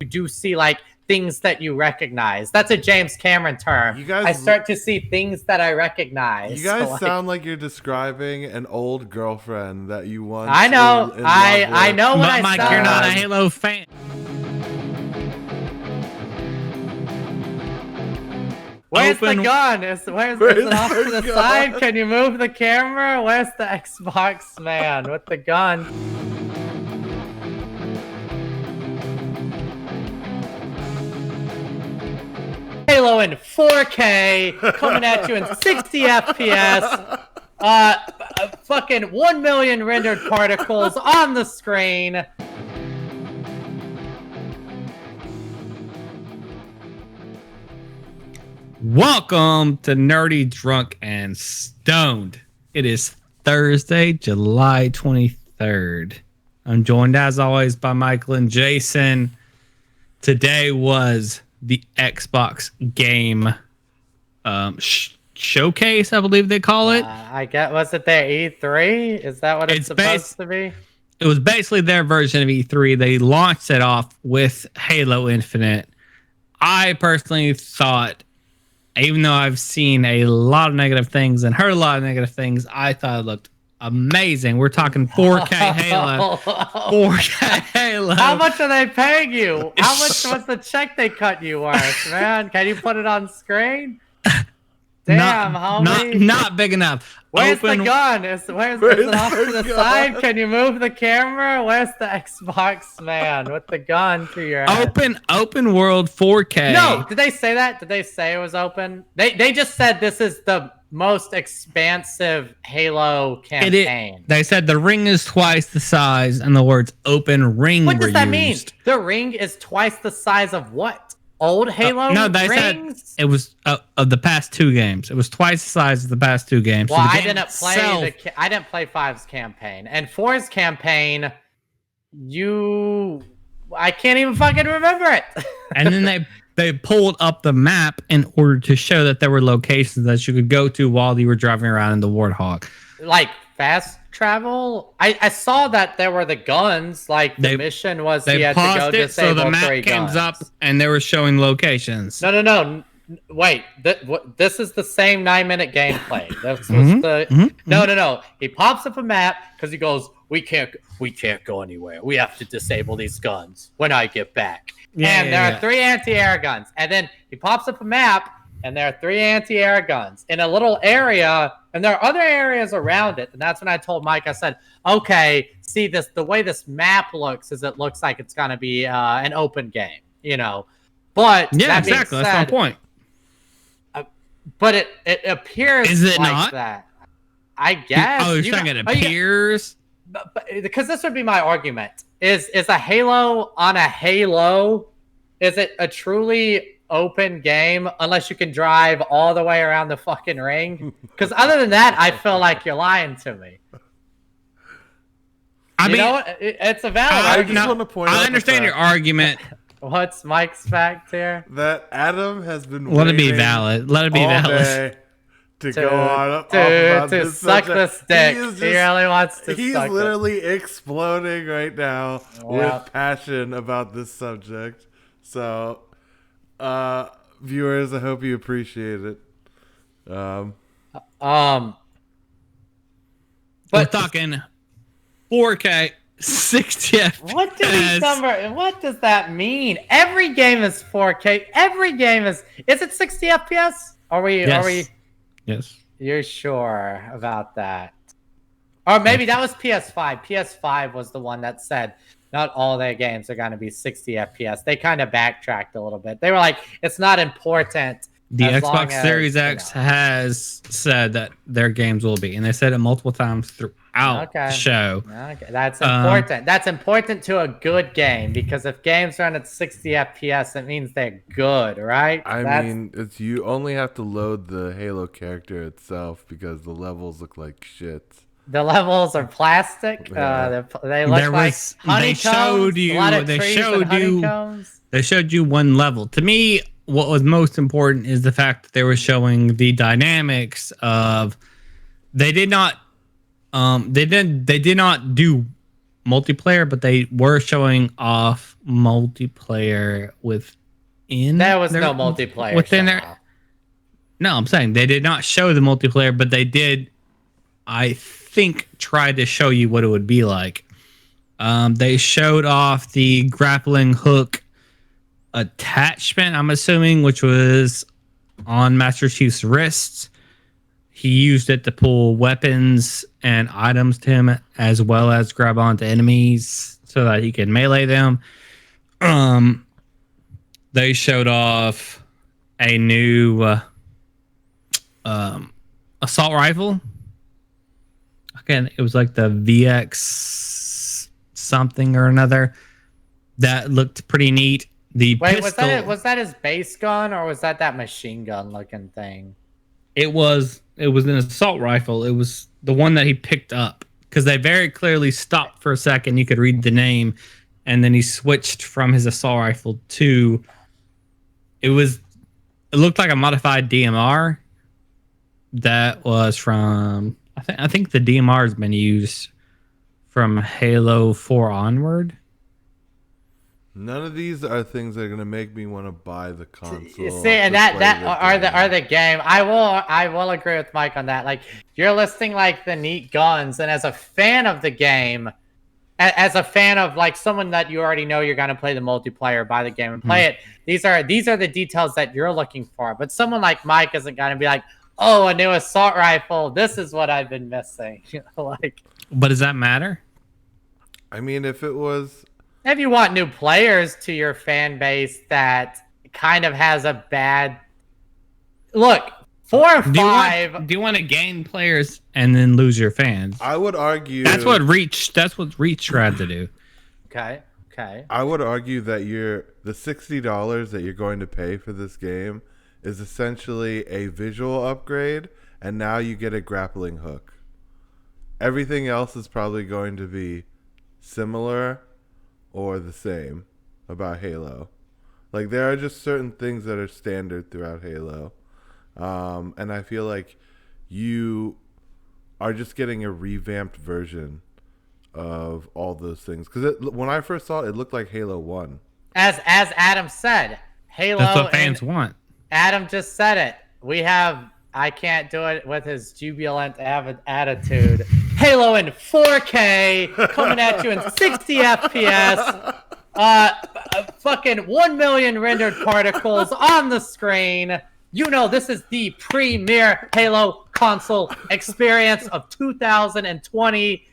do see like things that you recognize. That's a James Cameron term. I start to see things that I recognize. You guys sound like you're describing an old girlfriend that you once. I know. I know what I Mike, saw. you're not a Halo fan. Where's the gun? Is it off to the side? Can you move the camera? Where's the Xbox man with the gun? Halo in 4K, coming at you in 60 FPS. Fucking 1 million rendered particles on the screen. Welcome to Nerdy, Drunk, and Stoned. It is Thursday, July 23rd. I'm joined, as always, by Michael and Jason. Today was the Xbox game showcase, I believe they call it. I get. Was it their E3? Is that what it's supposed to be? It was basically their version of E3. They launched it off with Halo Infinite. I personally thought, even though I've seen a lot of negative things and heard a lot of negative things, I thought it looked amazing. We're talking 4K Halo. 4K Halo. How much are they paying you? How much was the check they cut you worth, man? Can you put it on screen? Damn, homie. Not big enough. Where's the gun? Is it off to the side? Can you move the camera? Where's the Xbox man with the gun to your head? Open world 4K. No, did they say that? Did they say it was open? They just said this is the most expansive Halo campaign. They said the ring is twice the size, and the words "open ring." What does that mean? The ring is twice the size of what? Old Halo? No, they said it was of the past two games. It was twice the size of the past two games. Well, so I didn't play 5's campaign, and 4's campaign. I can't even fucking remember it. And then they pulled up the map in order to show that there were locations that you could go to while you were driving around in the Warthog. Like fast travel? I saw that there were the guns. Like the mission was he had to go disable so the map comes up and they were showing locations. No. Wait, this is the same 9-minute gameplay. This was No. He pops up a map because he goes, we can't go anywhere. We have to disable these guns when I get back. And there are 3 anti-air guns. And then he pops up a map and there are 3 anti-air guns in a little area, and there are other areas around it. And that's when I told Mike, I said, okay, see the way this map looks is it looks like it's going to be an open game, you know. But yeah, exactly. That's my point. But it appears is it like not? That. I guess. Oh, you're saying it appears? Because this would be my argument. Is a Halo on a Halo, is it a truly open game unless you can drive all the way around the fucking ring? Because other than that, I feel like you're lying to me. I mean, it's a valid argument. I understand your argument. What's Mike's fact here? That Adam has been let it be valid. Let it be valid. To go on to suck this dick. He really wants to. He's literally exploding right now with passion about this subject. So, viewers, I hope you appreciate it. But we're talking 4K 60 FPS. What does that mean? Every game is 4K. Every game is it 60 FPS? Are we? Yes. You're sure about that? Or maybe that was PS5. PS5 was the one that said not all their games are going to be 60 FPS. They kind of backtracked a little bit. They were like, it's not important. The Xbox Series X has said that their games will be, and they said it multiple times throughout the show. Okay, that's important. That's important to a good game, because if games run at 60 FPS, it means they're good, right? I mean, you only have to load the Halo character itself because the levels look like shit. The levels are plastic. Yeah. They look like honeycombs. They showed you one level. To me, what was most important is the fact that they were showing the dynamics of they did not do multiplayer, but they were showing off multiplayer within. There was no multiplayer within their. No, I'm saying they did not show the multiplayer, but they did, I think, try to show you what it would be like. They showed off the grappling hook attachment, I'm assuming, which was on Master Chief's wrists. He used it to pull weapons and items to him, as well as grab onto enemies so that he can melee them. They showed off a new assault rifle. Again, it was like the VX something or another that looked pretty neat. Wait, pistol, was that his base gun, or was that machine gun looking thing? It was an assault rifle. It was the one that he picked up, because they very clearly stopped for a second. You could read the name, and then he switched from his assault rifle to. It looked like a modified DMR. That was from. I think the DMR has been used from Halo 4 onward. None of these are things that are going to make me want to buy the console. See, and that are the game. I will agree with Mike on that. Like, you're listing like the neat guns, and as a fan of the game, as a fan of like someone that you already know you're going to play the multiplayer, buy the game and play it. These are the details that you're looking for. But someone like Mike isn't going to be like, oh, a new assault rifle. This is what I've been missing. Like, but does that matter? I mean, if it was. If you want new players to your fan base that kind of has a bad look, 4 or 5. Do you want to gain players and then lose your fans? I would argue that's what Reach tried to do. Okay. I would argue that the $60 that you're going to pay for this game is essentially a visual upgrade, and now you get a grappling hook. Everything else is probably going to be similar or the same about Halo. Like, there are just certain things that are standard throughout Halo. And I feel like you are just getting a revamped version of all those things. Because when I first saw it, it looked like Halo 1. As Adam said, Halo... That's what fans want. Adam just said it. We have... I can't do it with his jubilant attitude. Halo in 4K, coming at you in 60 FPS. Fucking 1 million rendered particles on the screen. You know, this is the premier Halo console experience of 2020.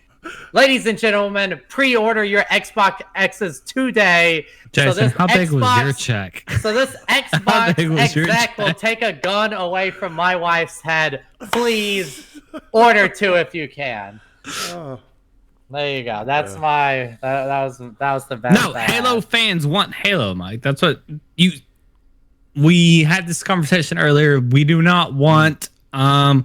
Ladies and gentlemen, pre-order your Xbox X's today. Jason, how big was your check? So this Xbox exec will take a gun away from my wife's head. Please order 2 if you can. Oh. There you go. That's that was the best. No, Halo fans want Halo, Mike. That's what we had this conversation earlier. We do not want and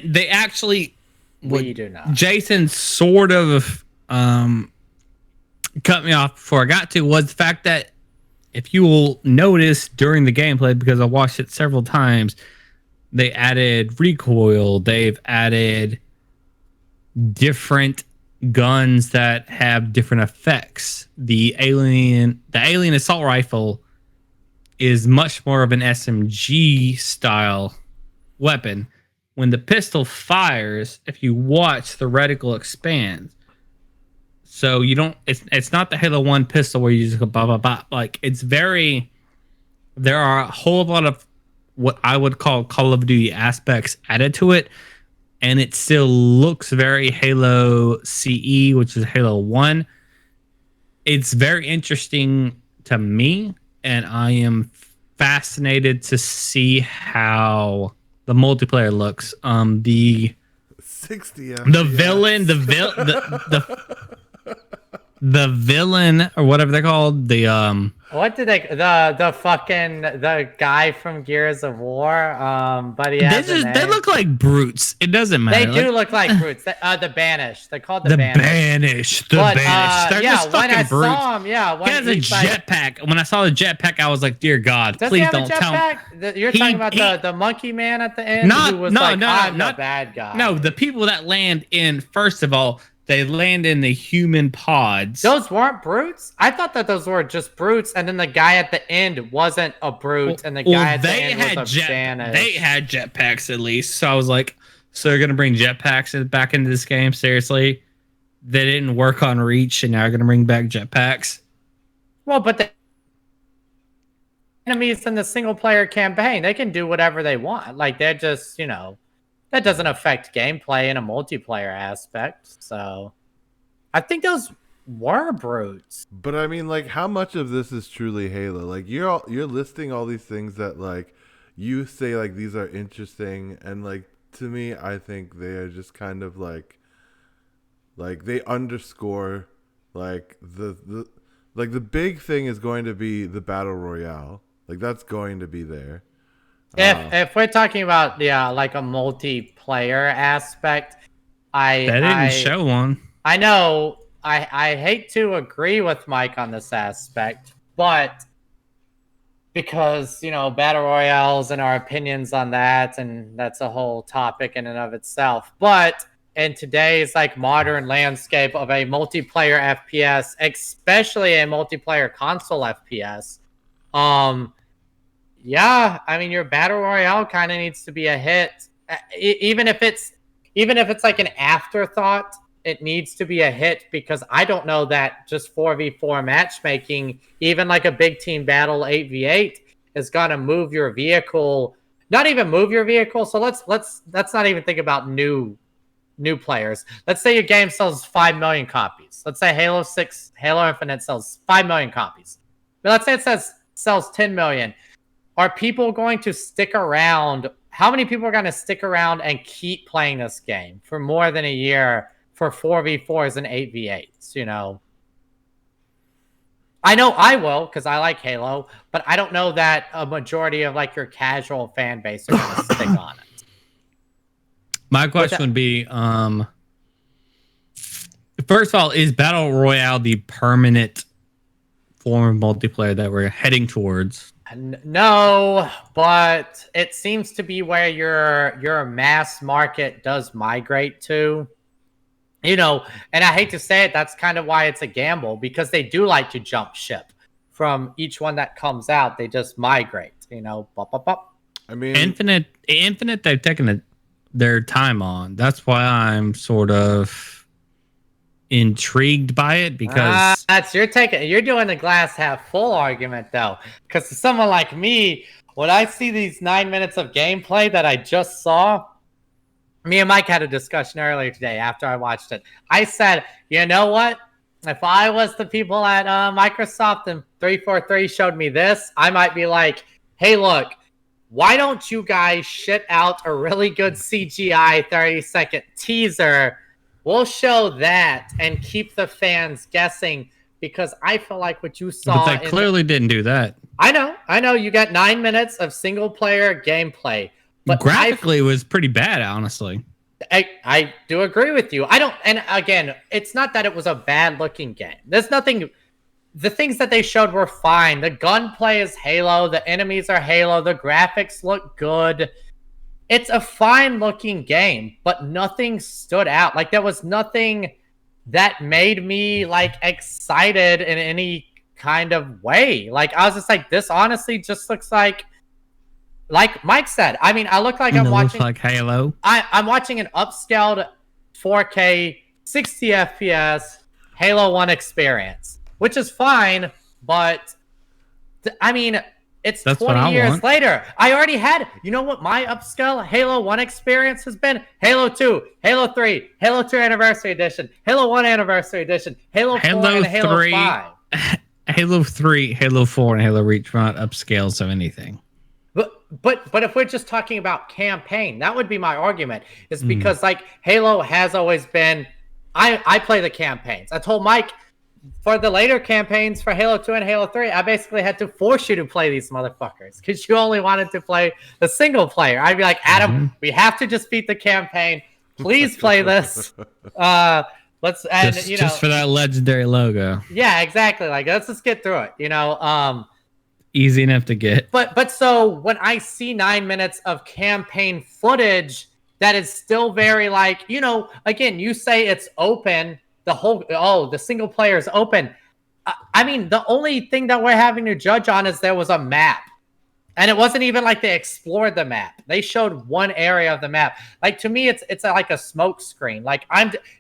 they actually we do not. Jason sort of cut me off before I got to was the fact that if you will notice during the gameplay, because I watched it several times, they added recoil. They've added different guns that have different effects. The alien assault rifle is much more of an SMG style weapon. When the pistol fires, if you watch, the reticle expands. So you don't. It's not the Halo 1 pistol where you just go blah blah blah. Like, it's very. There are a whole lot of what I would call Call of Duty aspects added to it, and it still looks very Halo CE, which is Halo 1. It's very interesting to me, and I am fascinated to see how the multiplayer looks. The 60 the villain, the villain, or whatever they're called, what did the guy from Gears of War? But they look like brutes. It doesn't matter. They do look like brutes. The Banished. They're called the Banished. They're just fucking brutes. Saw him, he has a jetpack. When I saw the jetpack, I was like, "Dear God, please don't tell me." You're talking about the monkey man at the end, who was I'm the bad guy. No, the people that land in, first of all, they land in the human pods. Those weren't brutes? I thought that those were just brutes, and then the guy at the end wasn't a brute, and the guy at the end was a Banish. They had jetpacks at least, so I was like, so they're gonna bring jetpacks back into this game? Seriously? They didn't work on Reach, and now they're gonna bring back jetpacks? Well, but the enemies in the single-player campaign, they can do whatever they want. Like, they're just, that doesn't affect gameplay in a multiplayer aspect. So, I think those were brutes. But I mean, like, how much of this is truly Halo? Like, you're listing all these things that, like, you say, like, these are interesting, and, like, to me, I think they are just kind of like they underscore, like, the big thing is going to be the battle royale. Like, that's going to be there. If we're talking about like a multiplayer aspect, they didn't show one. I know. I hate to agree with Mike on this aspect, but because battle royales and our opinions on that, and that's a whole topic in and of itself. But in today's like modern landscape of a multiplayer FPS, especially a multiplayer console FPS, yeah, I mean, your battle royale kind of needs to be a hit, even if it's like an afterthought. It needs to be a hit, because I don't know that just 4v4 matchmaking, even like a big team battle 8v8, is gonna move your vehicle. Not even move your vehicle. So let's not even think about new players. Let's say your game sells 5 million copies. Let's say Halo Infinite sells 5 million copies. But let's say it sells 10 million. Are people going to stick around? How many people are going to stick around and keep playing this game for more than a year for 4v4s and 8v8s? I know I will, because I like Halo, but I don't know that a majority of like your casual fan base are going to stick on it. My question would be, first of all, is Battle Royale the permanent form of multiplayer that we're heading towards? No, but it seems to be where your mass market does migrate to. And I hate to say it, that's kind of why it's a gamble, because they do like to jump ship from each one that comes out. They just migrate, I mean, Infinite, they've taken their time on. That's why I'm sort of intrigued by it, because you're doing the glass half full argument, though, because to someone like me, when I see these 9 minutes of gameplay that I just saw, me and Mike had a discussion earlier today after I watched it. I said, you know what? If I was the people at Microsoft and 343 showed me this, I might be like, hey, look, why don't you guys shit out a really good CGI 30-second teaser? We'll show that and keep the fans guessing, because I feel like what you saw... But they clearly didn't do that. I know. You got 9 minutes of single-player gameplay. But graphically, it was pretty bad, honestly. I do agree with you. And again, it's not that it was a bad-looking game. There's nothing... The things that they showed were fine. The gunplay is Halo. The enemies are Halo. The graphics look good. It's a fine-looking game, but nothing stood out. Like, there was nothing that made me, like, excited in any kind of way. Like, I was just like, this honestly just looks like Mike said. I mean, I look like I'm watching... like Halo. I'm watching an upscaled 4K, 60 FPS Halo 1 experience, which is fine, but, I mean... It's 20 years later. I already had, you know what my upscale Halo 1 experience has been? Halo 2, Halo 3, Halo 2 Anniversary Edition, Halo 1 Anniversary Edition, Halo 4, and Halo 5. Halo 3, Halo 4, and Halo Reach were not upscales of anything. But if we're just talking about campaign, that would be my argument. Is because like Halo has always been, I play the campaigns. I told Mike, for the later campaigns for Halo 2 and Halo 3, I basically had to force you to play these motherfuckers because you only wanted to play the single player. I'd be like, Adam, we have to just beat the campaign. Please play this. Just for that legendary logo. Yeah, exactly. Like, let's just get through it. Easy enough to get. But so when I see 9 minutes of campaign footage, that is still very like, again, you say it's open, the single player is open. I mean, the only thing that we're having to judge on is there was a map. And it wasn't even like they explored the map. They showed one area of the map. Like, to me, it's like a smoke screen. Like,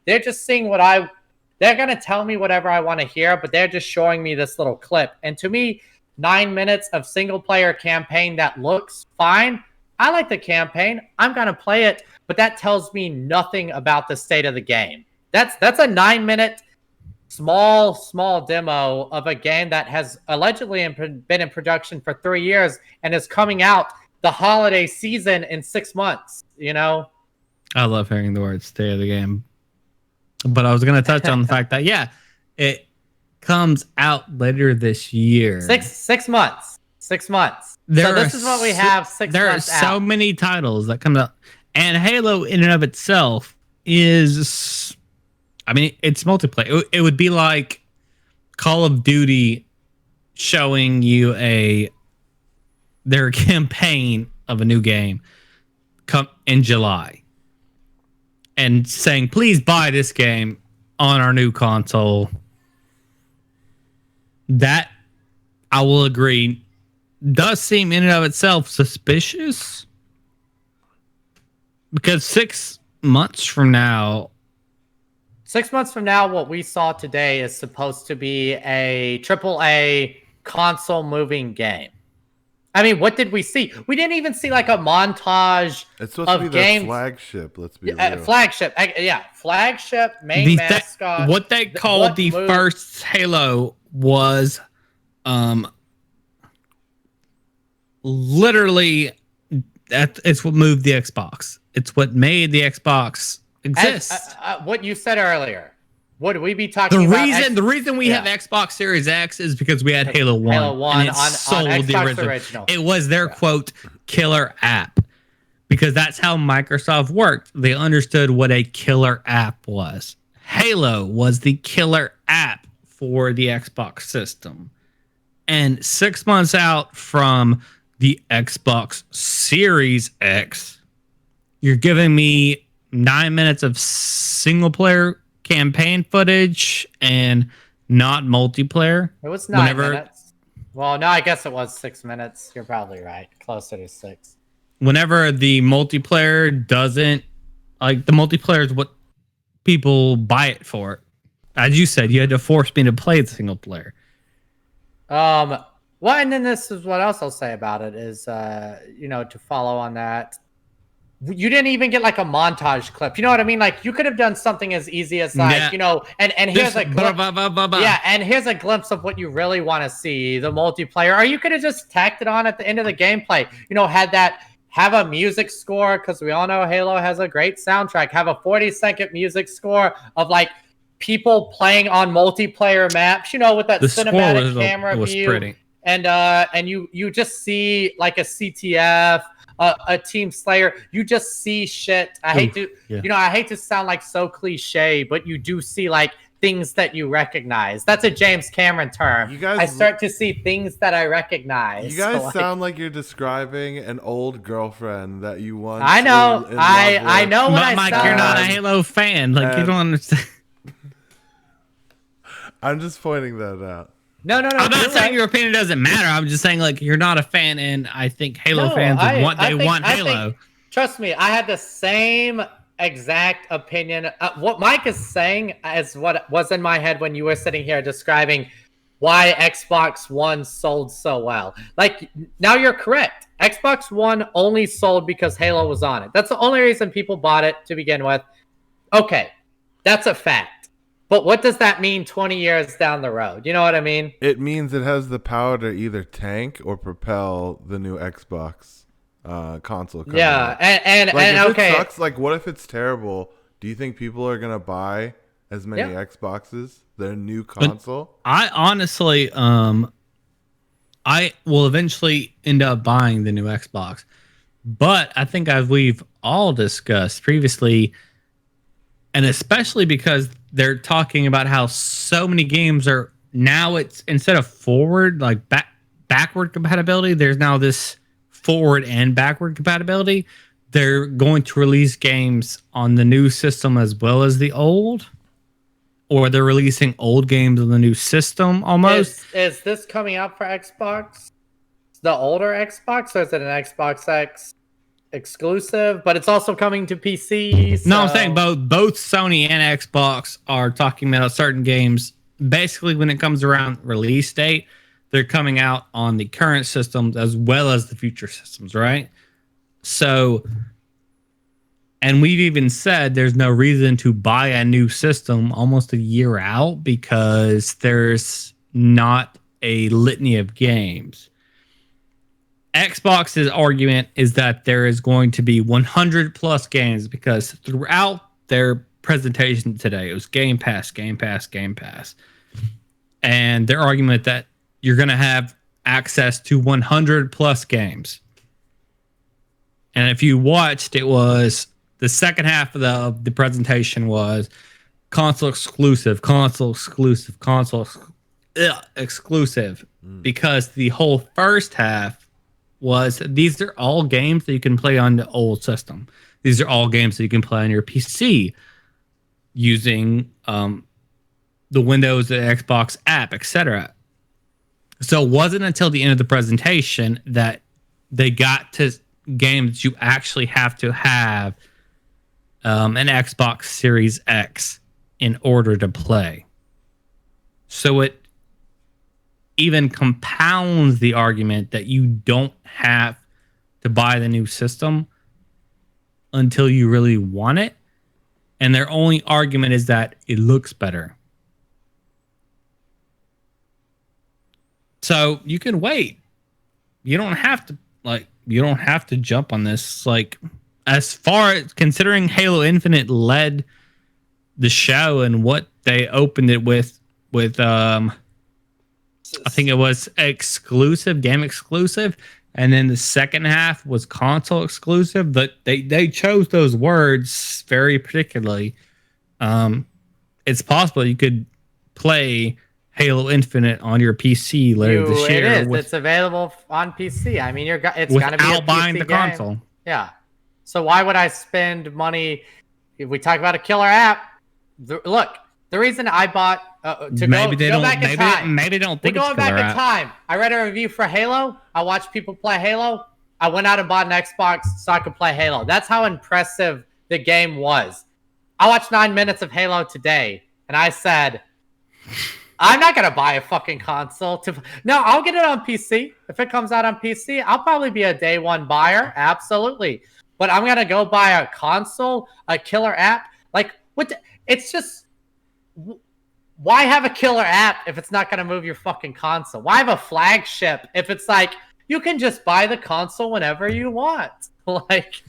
they're just seeing they're going to tell me whatever I want to hear, but they're just showing me this little clip. And to me, 9 minutes of single player campaign that looks fine. I like the campaign. I'm going to play it, but that tells me nothing about the state of the game. That's a 9-minute small demo of a game that has allegedly been in production for 3 years and is coming out the holiday season in 6 months. I love hearing the word "state of the game," but I was going to touch on the fact that it comes out later this year. 6 months. 6 months. So this is what we have. 6 months. There are so many titles that come out, and Halo in and of itself is. I mean, it's multiplayer. It would be like Call of Duty showing you their campaign of a new game come in July and saying, please buy this game on our new console. That, I will agree, does seem in and of itself suspicious, because 6 months from now, 6 months from now, what we saw today is supposed to be a AAA console moving game. I mean, what did we see? We didn't even see like a montage it's supposed of to be games. The flagship, let's be real. Flagship, main mascot. What they called the first Halo was literally, it's what moved the Xbox. It's what made the Xbox exist. What you said earlier. Would we be talking about? The reason we have Xbox Series X is because we had Halo 1. Halo 1 and it sold on the Xbox original. It was their quote killer app, because that's how Microsoft worked. They understood what a killer app was. Halo was the killer app for the Xbox system. And 6 months out from the Xbox Series X, you're giving me 9 minutes of single player campaign footage and not multiplayer. It was 9 minutes. Well, no, I guess it was 6 minutes. You're probably right. Closer to 6. Whenever the multiplayer doesn't, like, the multiplayer is what people buy it for. As you said, you had to force me to play the single player. Well, and then this is what else I'll say about it is, to follow on that. You didn't even get like a montage clip. You know what I mean? Like, you could have done something as easy as like, and here's a glimpse. Yeah, and here's a glimpse of what you really want to see, the multiplayer. Or you could have just tacked it on at the end of the gameplay. Have a music score, because we all know Halo has a great soundtrack. Have a 40-second music score of like people playing on multiplayer maps, with that cinematic camera view. Pretty. And you just see like a CTF, a Team Slayer. You just see shit. I hate to sound like so cliche, but you do see like things that you recognize. That's a James Cameron term. I start to see things that I recognize. You guys sound like you're describing an old girlfriend that you once. I know. I know what I Mike, sound you're not a Halo fan. Like, you don't understand. I'm just pointing that out. No. I'm not saying your opinion doesn't matter. I'm just saying, like, you're not a fan, and I think Halo fans want Halo. Trust me, I had the same exact opinion. What Mike is saying is what was in my head when you were sitting here describing why Xbox One sold so well. Like, now you're correct. Xbox One only sold because Halo was on it. That's the only reason people bought it to begin with. Okay, that's a fact. But what does that mean 20 years down the road? You know what I mean? It means it has the power to either tank or propel the new Xbox console. Yeah, out. and it sucks, like, what if it's terrible? Do you think people are going to buy as many Xboxes, their new console? But I honestly, I will eventually end up buying the new Xbox. But I think, as we've all discussed previously, and especially because they're talking about how so many games are now, it's instead of forward, like backward compatibility, there's now this forward and backward compatibility. they're going to release games on the new system as well as the old, or they're releasing old games on the new system almost. Is this coming out for Xbox? The older Xbox, or is it an Xbox X exclusive? But it's also coming to PC. So... No, I'm saying both Sony and Xbox are talking about certain games. Basically, when it comes around release date, they're coming out on the current systems as well as the future systems, right? So, and we've even said there's no reason to buy a new system almost a year out because there's not a litany of games. Xbox's argument is that there is going to be 100 plus games because throughout their presentation today, it was Game Pass, Game Pass, Game Pass. And their argument that you're going to have access to 100 plus games. And if you watched, it was the second half of the presentation was console exclusive, exclusive. Because the whole first half was these are all games that you can play on the old system. These are all games that you can play on your PC using the Windows, the Xbox app, etc. So it wasn't until the end of the presentation that they got to games you actually have to have an Xbox Series X in order to play. So it even compounds the argument that you don't have to buy the new system until you really want it. And their only argument is that it looks better. So you can wait. You don't have to jump on this. Like, as far as considering Halo Infinite led the show and what they opened it with I think it was game exclusive, and then the second half was console exclusive. But they chose those words very particularly. It's possible you could play Halo Infinite on your PC later this year. It is. It's available on PC. I mean, it's got to be a PC buying the game. console. Yeah. So why would I spend money? If we talk about a killer app, look, the reason I bought maybe they don't think it's going back in time. I read a review for Halo. I watched people play Halo. I went out and bought an Xbox so I could play Halo. That's how impressive the game was. I watched 9 minutes of Halo today, and I said, I'm not going to buy a fucking console. No, I'll get it on PC. If it comes out on PC, I'll probably be a day one buyer. Absolutely. But I'm going to go buy a console, a killer app. Like, it's just, why have a killer app if it's not going to move your fucking console? Why have a flagship if it's like, you can just buy the console whenever you want? Like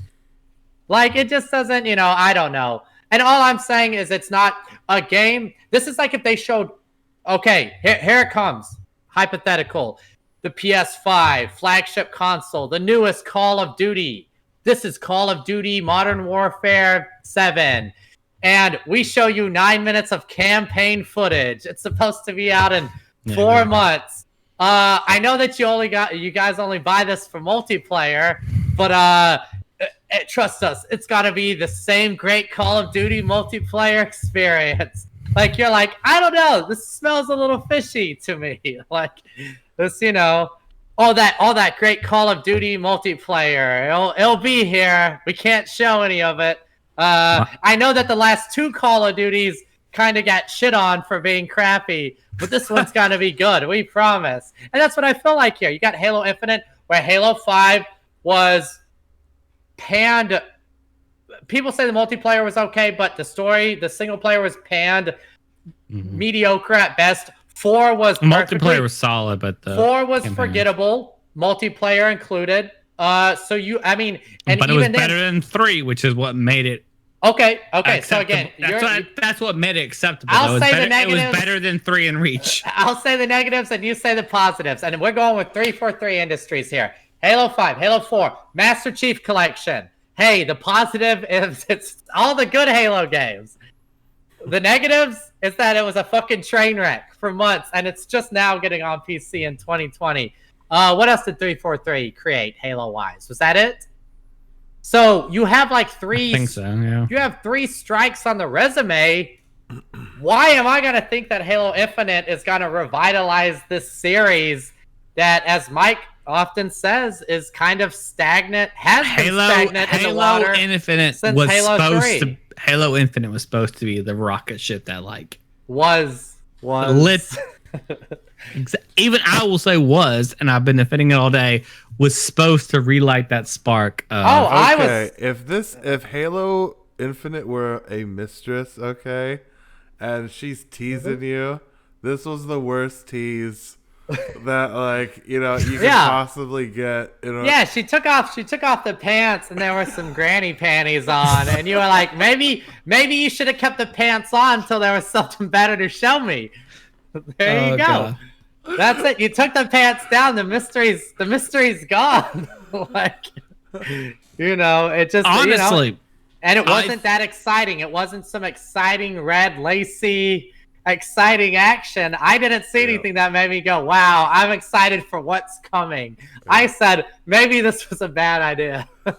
it just doesn't, I don't know. And all I'm saying is it's not a game. This is like if they showed, okay, here it comes. Hypothetical. The PS5 flagship console, the newest Call of Duty. This is Call of Duty Modern Warfare 7. And we show you 9 minutes of campaign footage. It's supposed to be out in 4 months. I know that you guys only buy this for multiplayer, but trust us, it's got to be the same great Call of Duty multiplayer experience. Like, you're like, I don't know, this smells a little fishy to me. Like, this, all that great Call of Duty multiplayer. It'll be here. We can't show any of it. I know that the last 2 Call of Duties kind of got shit on for being crappy, but this one's gonna be good. We promise. And that's what I feel like here. You got Halo Infinite, where Halo 5 was panned. People say the multiplayer was okay, but the single player was panned. Mediocre at best. 4 was multiplayer was solid, but 4 was forgettable, multiplayer included. But it was better than 3, which is what made it. Okay. Acceptable. So again, that's what made it acceptable. I'll say the negatives. It was better than 3 in reach. I'll say the negatives, and you say the positives. And we're going with 343 Industries here. Halo 5, Halo 4, Master Chief Collection. Hey, the positive is it's all the good Halo games. The negatives is that it was a fucking train wreck for months, and it's just now getting on PC in 2020. What else did 343 create Halo-wise? Was that it? So you have like three. I think so. Yeah. You have 3 strikes on the resume. Why am I gonna think that Halo Infinite is gonna revitalize this series that, as Mike often says, is kind of stagnant? Has been stagnant in the water Infinite since was Halo supposed 3. to. Halo Infinite was supposed to be the rocket ship that was lit. Even I will say was, and I've been defending it all day, was supposed to relight that spark. If Halo Infinite were a mistress, okay, and she's teasing you, this was the worst tease that you could possibly get. Yeah, she took off the pants and there were some granny panties on, and you were like, maybe you should have kept the pants on until there was something better to show me. There you go. God. That's it. You took the pants down. The mystery's gone. It just honestly, and it wasn't that exciting. It wasn't some exciting red lacy exciting action. I didn't see anything that made me go, wow, I'm excited for what's coming. Yeah. I said, maybe this was a bad idea. I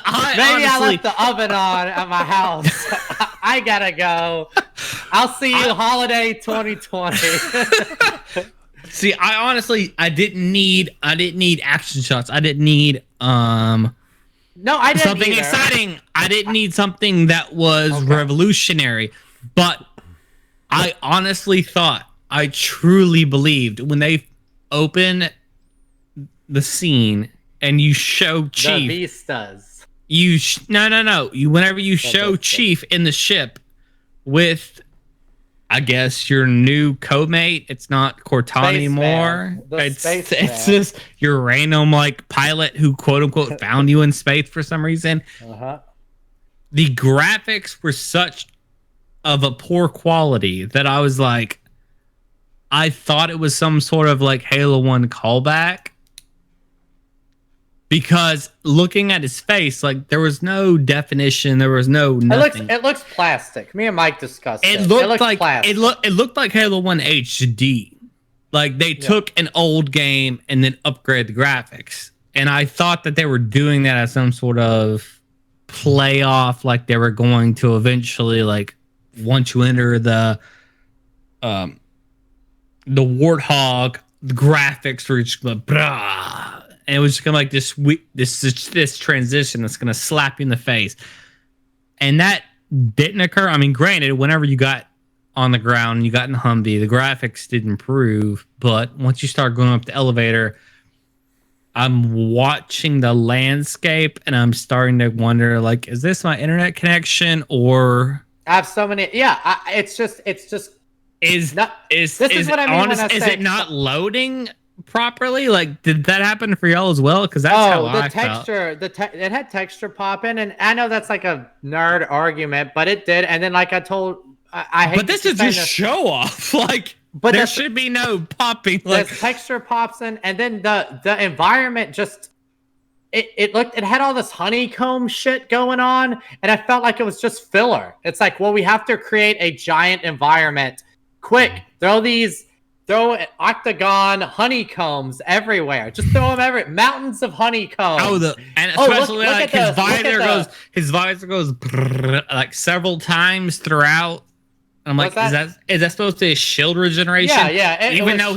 honestly, I left the oven on at my house. I gotta go. I'll see you holiday 2020. See, I didn't need action shots. I didn't need no, I didn't something either. exciting. I didn't need something that was revolutionary. But I honestly thought, I truly believed when they open the scene and you show Chief. The Vistas. Whenever you show Chief in the ship with, I guess, your new co-mate, it's not Cortana anymore. It's just your random pilot who quote unquote found you in space for some reason. The graphics were such of a poor quality that I was like, I thought it was some sort of Halo 1 callback, because looking at his face, there was no definition, there was no nothing. It looks plastic. Me and Mike discussed it. It looked like plastic. It looked like Halo 1 HD. They took an old game and then upgraded the graphics. And I thought that they were doing that as some sort of play off, they were going to eventually once you enter the Warthog, the graphics were just brah, and it was just gonna this transition that's gonna slap you in the face, and that didn't occur. I mean, granted, whenever you got on the ground and you got in the Humvee, the graphics did improve, but once you start going up the elevator, I'm watching the landscape and I'm starting to wonder, is this my internet connection or? I have so many. Yeah, it's just. Is what I mean when I say. Is it not loading properly? Did that happen for y'all as well? Because that's how I felt. It had texture popping, and I know that's a nerd argument, but it did. And then, I told, I hate. But this is just show off. But there should be no popping. There's texture pops in, and then the environment just. It had all this honeycomb shit going on, and I felt like it was just filler. It's we have to create a giant environment. Quick, throw octagon honeycombs everywhere. Just throw them everywhere. Mountains of honeycombs. Especially his visor goes several times throughout. I'm is that supposed to be a shield regeneration? Yeah. Even though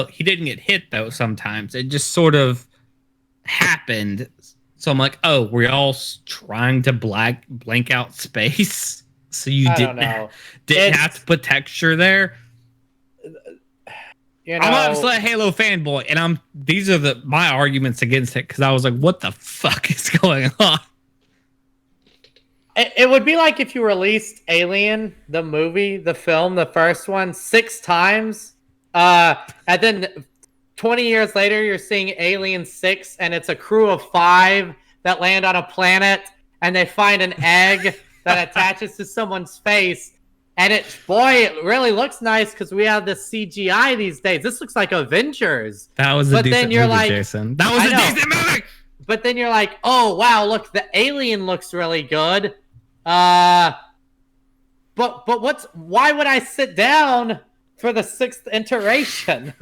he didn't get hit though. Sometimes it just sort of happened. So I'm we're all trying to blank out space, so you didn't have to put texture there. I'm obviously a Halo fanboy, and these are my arguments against it, because I was what the fuck is going on? It would be if you released Alien, the movie, the film, the first one, 6 times, and then 20 years later, you're seeing Alien 6, and it's a crew of 5 that land on a planet, and they find an egg that attaches to someone's face. And it really looks nice, because we have this CGI these days. This looks like Avengers. That was a decent movie, Jason. That was a decent movie! But then you're oh, wow, look, the alien looks really good. But why would I sit down for the 6th iteration?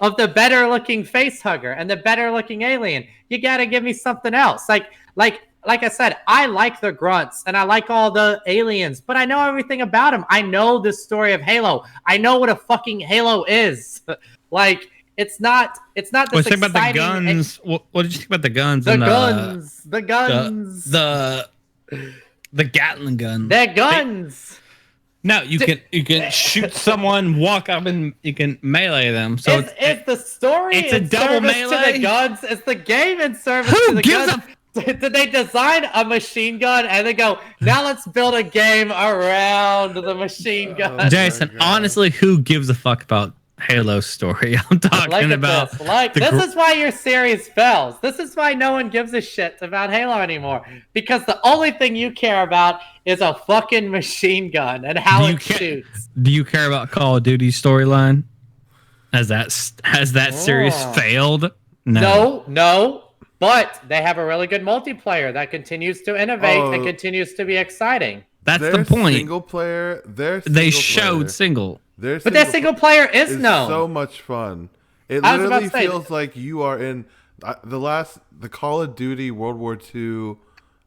of the better looking face hugger and the better looking alien. You got to give me something else. Like I said, I like the grunts and I like all the aliens, but I know everything about them. I know the story of Halo. I know what a fucking Halo is. Like, it's not this what did you think about the exciting guns? What did you think about the guns? the and guns. The Gatling gun. They're guns. No, you can shoot someone, walk up, and you can melee them. So it's the story. It's a double melee to the guns. It's the game in service Who to the gives guns. Did they design a machine gun and they go, now let's build a game around the machine gun? Jason, honestly, who gives a fuck about Halo's story? I'm talking about this is why your series fails. This is why no one gives a shit about Halo anymore, because the only thing you care about is a fucking machine gun and how it shoots. Do you care about Call of Duty storyline? Has that series failed? No. But they have a really good multiplayer that continues to innovate and continues to be exciting. That's the point. Single player. They showed single. But their single player is known. So much fun. It literally feels like you are in the Call of Duty World War II.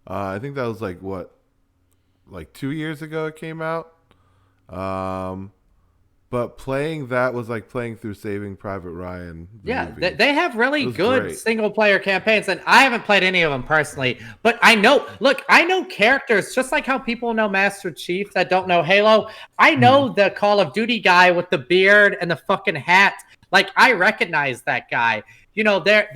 I think that was like 2 years ago it came out. But playing that was like playing through Saving Private Ryan. They have really good single-player campaigns, and I haven't played any of them personally. But I know characters, just like how people know Master Chief that don't know Halo. I know the Call of Duty guy with the beard and the fucking hat. Like, I recognize that guy. You know, there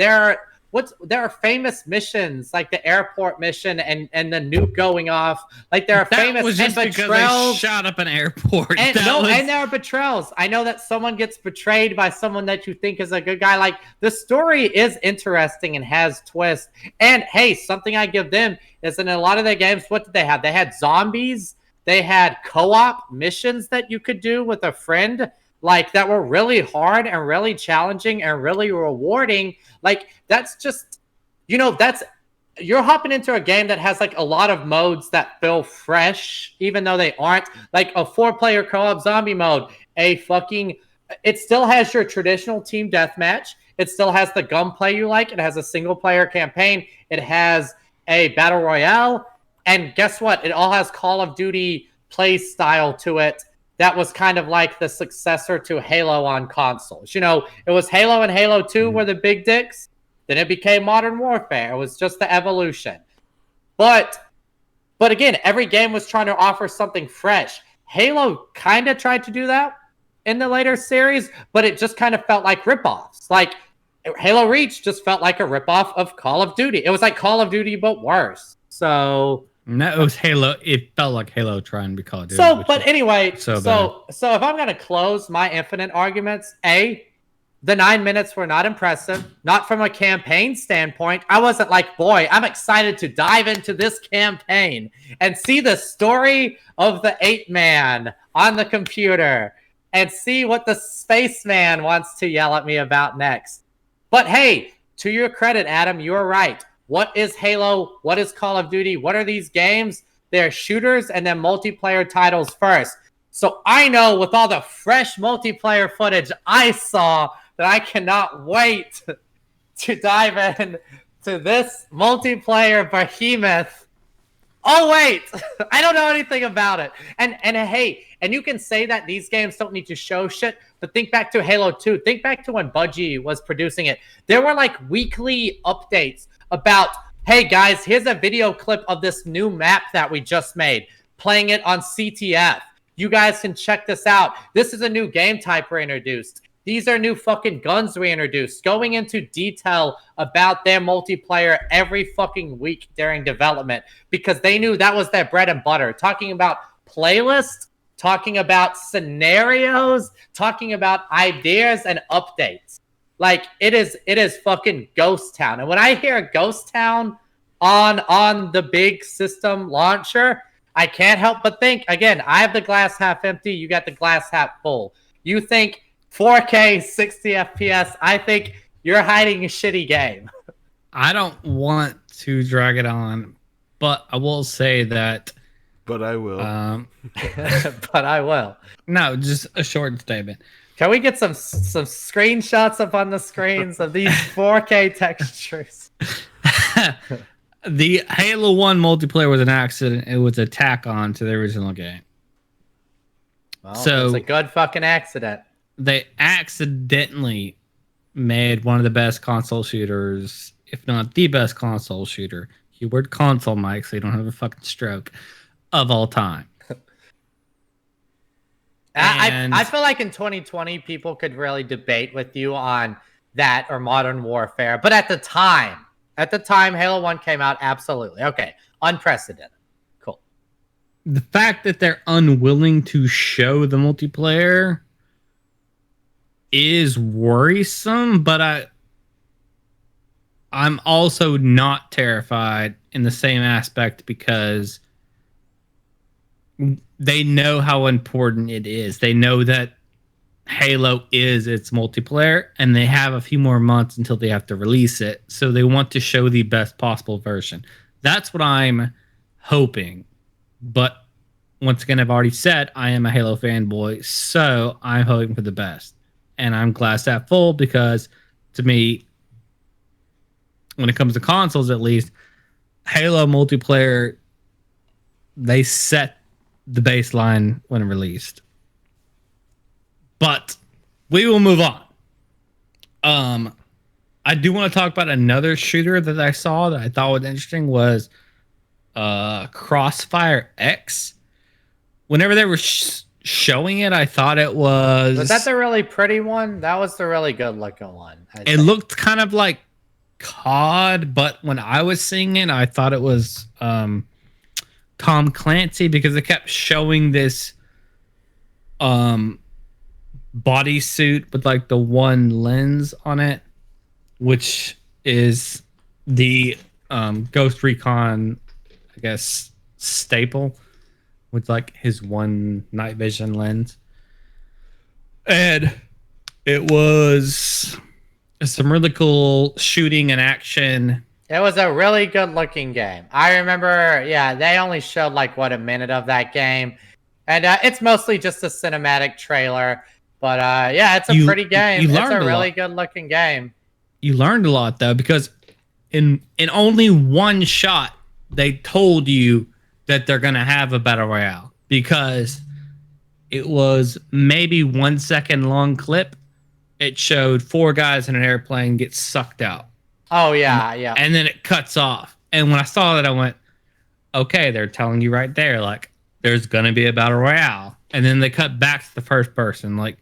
are famous missions, like the airport mission and the nuke going off. Like, there are famous was just because they shot up an airport. And there are betrayals. I know that someone gets betrayed by someone that you think is a good guy. Like, the story is interesting and has twists. And hey, something I give them is in a lot of their games, what did they have? They had zombies. They had co-op missions that you could do with a friend, like, that were really hard and really challenging and really rewarding. Like, that's just, you're hopping into a game that has like a lot of modes that feel fresh, even though they aren't. Like a 4-player co-op zombie mode, it still has your traditional team deathmatch. It still has the gunplay you like. It has a single-player campaign. It has a battle royale. And guess what? It all has Call of Duty play style to it. That was kind of like the successor to Halo on consoles. It was Halo and Halo 2 were the big dicks. Then it became Modern Warfare. It was just the evolution. But again, every game was trying to offer something fresh. Halo kind of tried to do that in the later series, but it just kind of felt like ripoffs. Like, Halo Reach just felt like a ripoff of Call of Duty. It was like Call of Duty, but worse. So... No, it was Halo. It felt like Halo trying to be Call of Duty. So if I'm going to close my Infinite arguments, the 9 minutes were not impressive. Not from a campaign standpoint. I wasn't like, boy, I'm excited to dive into this campaign and see the story of the 8-man on the computer and see what the spaceman wants to yell at me about next. But hey, to your credit, Adam, you're right. What is Halo? What is Call of Duty? What are these games? They're shooters and then multiplayer titles first. So I know with all the fresh multiplayer footage I saw that I cannot wait to dive in to this multiplayer behemoth. Oh, wait, I don't know anything about it. And hey, and you can say that these games don't need to show shit, but think back to Halo 2. Think back to when Bungie was producing it. There were like weekly updates about, hey guys, here's a video clip of this new map that we just made, playing it on CTF. You guys can check this out. This is a new game type we introduced. These are new fucking guns we introduced. Going into detail about their multiplayer every fucking week during development, because they knew that was their bread and butter. Talking about playlists, talking about scenarios, talking about ideas and updates. Like, it is fucking Ghost Town. And when I hear Ghost Town on the big system launcher, I can't help but think, again, I have the glass half empty, you got the glass half full. You think 4K, 60 FPS, I think you're hiding a shitty game. I don't want to drag it on, but I will say that... But I will. But I will. No, just a short statement. Can we get some screenshots up on the screens of these 4K textures? The Halo 1 multiplayer was an accident. It was a tack on to the original game. Well, so it's a good fucking accident. They accidentally made one of the best console shooters, if not the best console shooter. Keyword console, Mike, so you don't have a fucking stroke, of all time. I feel like in 2020, people could really debate with you on that or Modern Warfare. But at the time Halo 1 came out, absolutely. Okay. Unprecedented. Cool. The fact that they're unwilling to show the multiplayer is worrisome, but I'm also not terrified in the same aspect because they know how important it is. They know that Halo is its multiplayer, and they have a few more months until they have to release it. So they want to show the best possible version. That's what I'm hoping. But once again, I've already said I am a Halo fanboy, so I'm hoping for the best. And I'm glass half full because, to me, when it comes to consoles at least, Halo multiplayer, they set the baseline when released. But we will move on. I do want to talk about another shooter that I saw that I thought was interesting was Crossfire X. Whenever they were showing it, I thought it was... Was that the really pretty one? That was the really good looking one. It looked kind of like COD, but when I was seeing it, I thought it was Tom Clancy because it kept showing this bodysuit with like the one lens on it, which is the Ghost Recon, I guess, staple with like his one night vision lens. And it was some really cool shooting and action. It was a really good looking game. I remember, they only showed like a minute of that game. And it's mostly just a cinematic trailer. But it's a pretty game. It's a really good looking game. You learned a lot though, because in only one shot, they told you that they're going to have a battle royale, because it was maybe 1 second long clip. It showed 4 guys in an airplane get sucked out. Oh, yeah. And then it cuts off. And when I saw that, I went, okay, they're telling you right there, like, there's going to be a battle royale. And then they cut back to the first person. Like,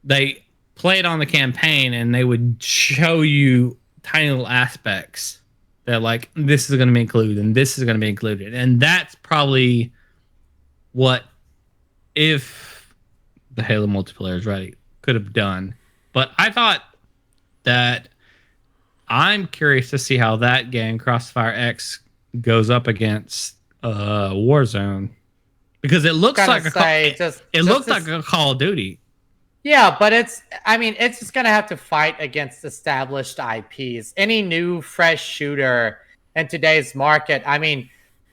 they played on the campaign and they would show you tiny little aspects that, like, this is going to be included and this is going to be included. And that's probably what, if the Halo multiplayer is ready, could have done. But I thought that I'm curious to see how that game, Crossfire X, goes up against Warzone, because it looks like a Call of Duty. Yeah, but it's just gonna have to fight against established IPs. Any new, fresh shooter in today's market,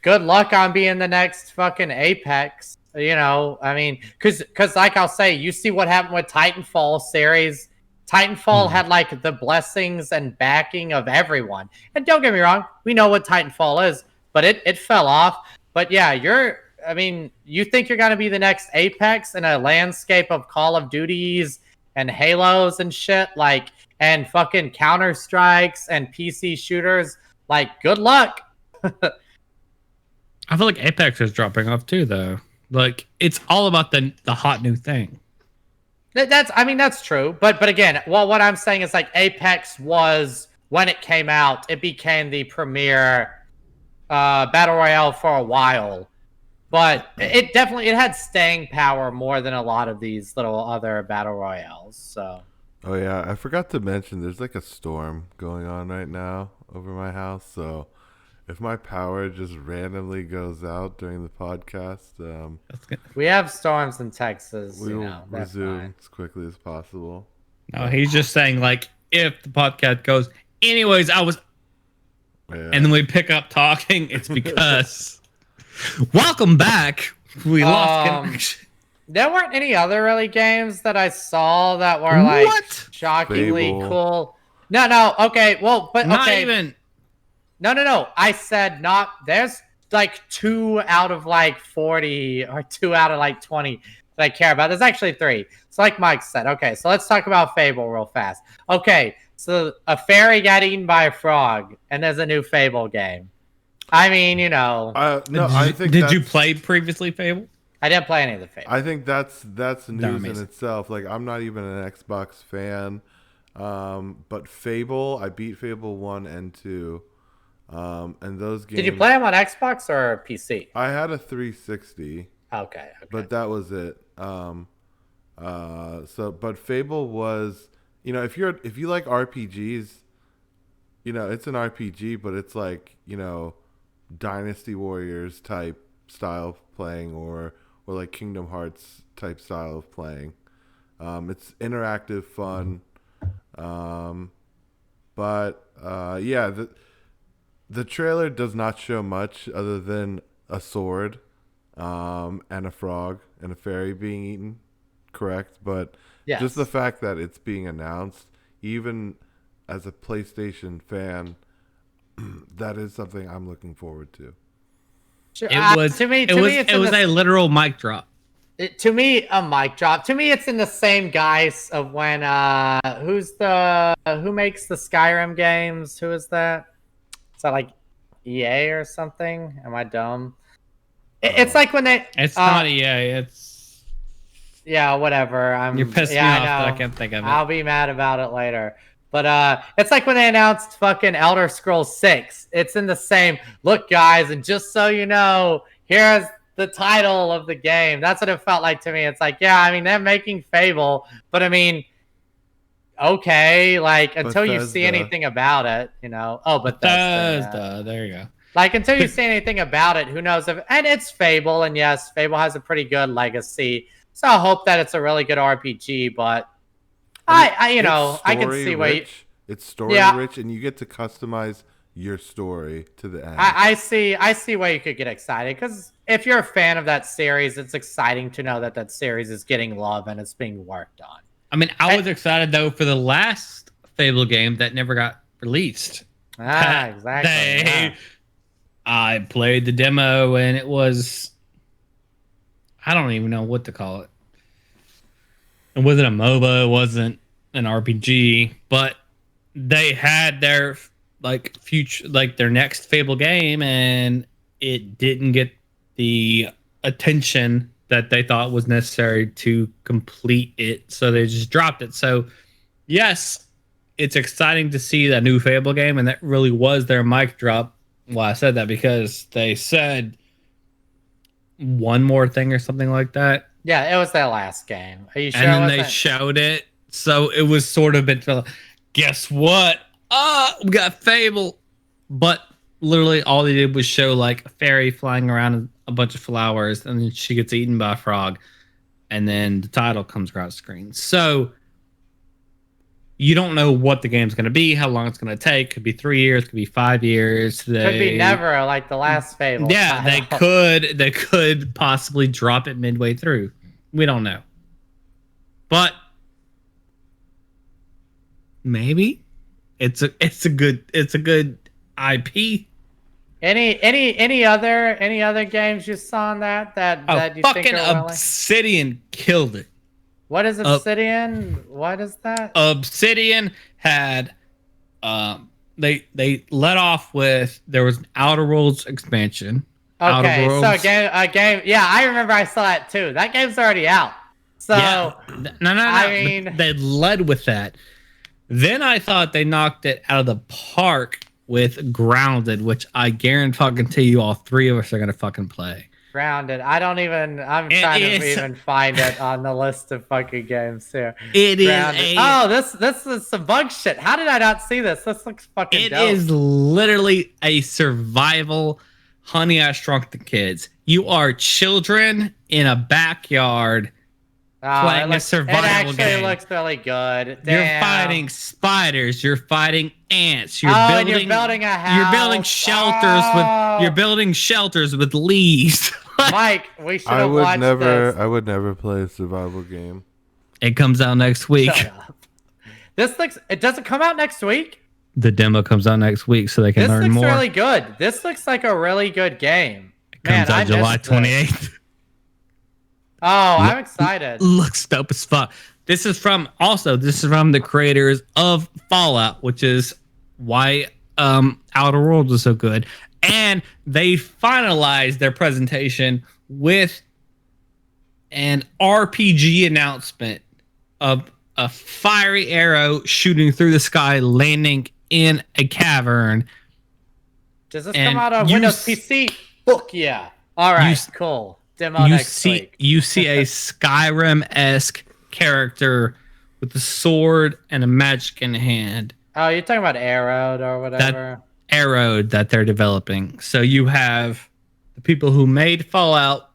good luck on being the next fucking Apex. Because like I'll say, you see what happened with Titanfall series. Titanfall had like the blessings and backing of everyone. And don't get me wrong, we know what Titanfall is, but it fell off. But yeah, you think you're gonna be the next Apex in a landscape of Call of Duties and Halos and shit, like, and fucking Counter-Strikes and PC shooters? Like, good luck. I feel like Apex is dropping off too, though. Like, it's all about the hot new thing. That's true. But again, what I'm saying is, like, Apex was, when it came out, it became the premier battle royale for a while. But it had staying power more than a lot of these little other battle royales. So. Oh yeah, I forgot to mention there's like a storm going on right now over my house. So if my power just randomly goes out during the podcast, we have storms in Texas. We will resume as quickly as possible. No, he's just saying, like, if the podcast goes, anyways, and then we pick up talking, it's because welcome back. We lost connection. there weren't any other really games that I saw that were like What? shockingly Fable. cool. No. Okay, well, but Not okay. even. No. I said not. There's like 2 out of like 40 or 2 out of like 20 that I care about. There's actually 3. So like Mike said, okay, so let's talk about Fable real fast. Okay, so a fairy got eaten by a frog, and there's a new Fable game. I mean, you know, No, I think. Did you that's- play previously Fable? I didn't play any of the Fable. I think that's news in amazing. itself. Like, I'm not even an Xbox fan, but Fable, I beat Fable 1 and 2, and those games. Did you play them on Xbox or PC? I had a 360, Okay. but that was it. But Fable was, if you like RPGs, it's an RPG, but it's like, Dynasty Warriors type style of playing, or like Kingdom Hearts type style of playing. It's interactive fun. The trailer does not show much other than a sword, and a frog and a fairy being eaten. Correct, but Yes. just the fact that it's being announced, even as a PlayStation fan, that is something I'm looking forward to. Sure. It was to me. it was a literal mic drop. To me, a mic drop. To me, it's in the same guise of when who makes the Skyrim games? Who is that? Is that like EA or something? Am I dumb? It's like when they. It's not EA. It's Yeah, whatever. you're pissing me off that I can't think of it. I'll be mad about it later. But it's like when they announced fucking Elder Scrolls 6. It's in the same look, guys, and just so you know, here's the title of the game. That's what it felt like to me. It's like, yeah, I mean, they're making Fable, but I mean, okay, like until you see Bethesda. anything about it, Oh, Bethesda. There you go. Like until you see anything about it, who knows if? And it's Fable, and yes, Fable has a pretty good legacy. So I hope that it's a really good RPG, but I can see why. It's story Yeah. rich, and you get to customize your story to the end. I see why you could get excited, because if you're a fan of that series, it's exciting to know that series is getting love and it's being worked on. I mean, I was excited though for the last Fable game that never got released. Exactly. Yeah. I played the demo and it was, I don't even know what to call it. It wasn't a MOBA, it wasn't an RPG, but they had their future, their next Fable game, and it didn't get the attention that they thought was necessary to complete it, so they just dropped it. So yes, it's exciting to see that new Fable game, and that really was their mic drop. Well, I said that because they said one more thing or something like that. Yeah, it was their last game. Are you sure? And then they showed it, so it was sort of been, guess what? We got Fable, but literally all they did was show like a fairy flying around a bunch of flowers, and then she gets eaten by a frog, and then the title comes across the screen. So you don't know what the game's going to be, how long it's going to take. Could be 3 years, could be 5 years. Could be never, like the last Fable. Yeah, they could possibly drop it midway through. We don't know, but maybe it's a good IP. Any other games you saw on that you think fucking are well? Obsidian killed it. What is Obsidian? What is that? Obsidian had they let off with, there was an Outer Worlds expansion. Okay, so a game. Yeah, I remember I saw it too. That game's already out. So yeah. No. I mean, they led with that. Then I thought they knocked it out of the park with Grounded, which I guarantee you all three of us are gonna fucking play. Grounded. I'm trying to even find it on the list of fucking games here. It Grounded. This is some bug shit. How did I not see this? This looks fucking dope. It is literally a survival Honey, I Shrunk the Kids. You are children in a backyard playing a survival game. It actually looks really good. Damn. You're fighting spiders. You're fighting ants. You're building a house. You're building shelters with leaves. Mike, we should have watched this. I would never play a survival game. It comes out next week. Shut up. It doesn't come out next week? The demo comes out next week, so they can learn more. This looks really good. This looks like a really good game. It comes out July 28th. Oh, I'm excited. Looks dope as fuck. This is from the creators of Fallout, which is why Outer Worlds is so good. And they finalized their presentation with an RPG announcement of a fiery arrow shooting through the sky, landing in a cavern. Does this come out on Windows PC? Fuck yeah. All right, cool. Demo next week. You see a Skyrim-esque character with a sword and a magic in hand. Oh, you're talking about Arrowed or whatever? Arrowed that they're developing. So you have the people who made Fallout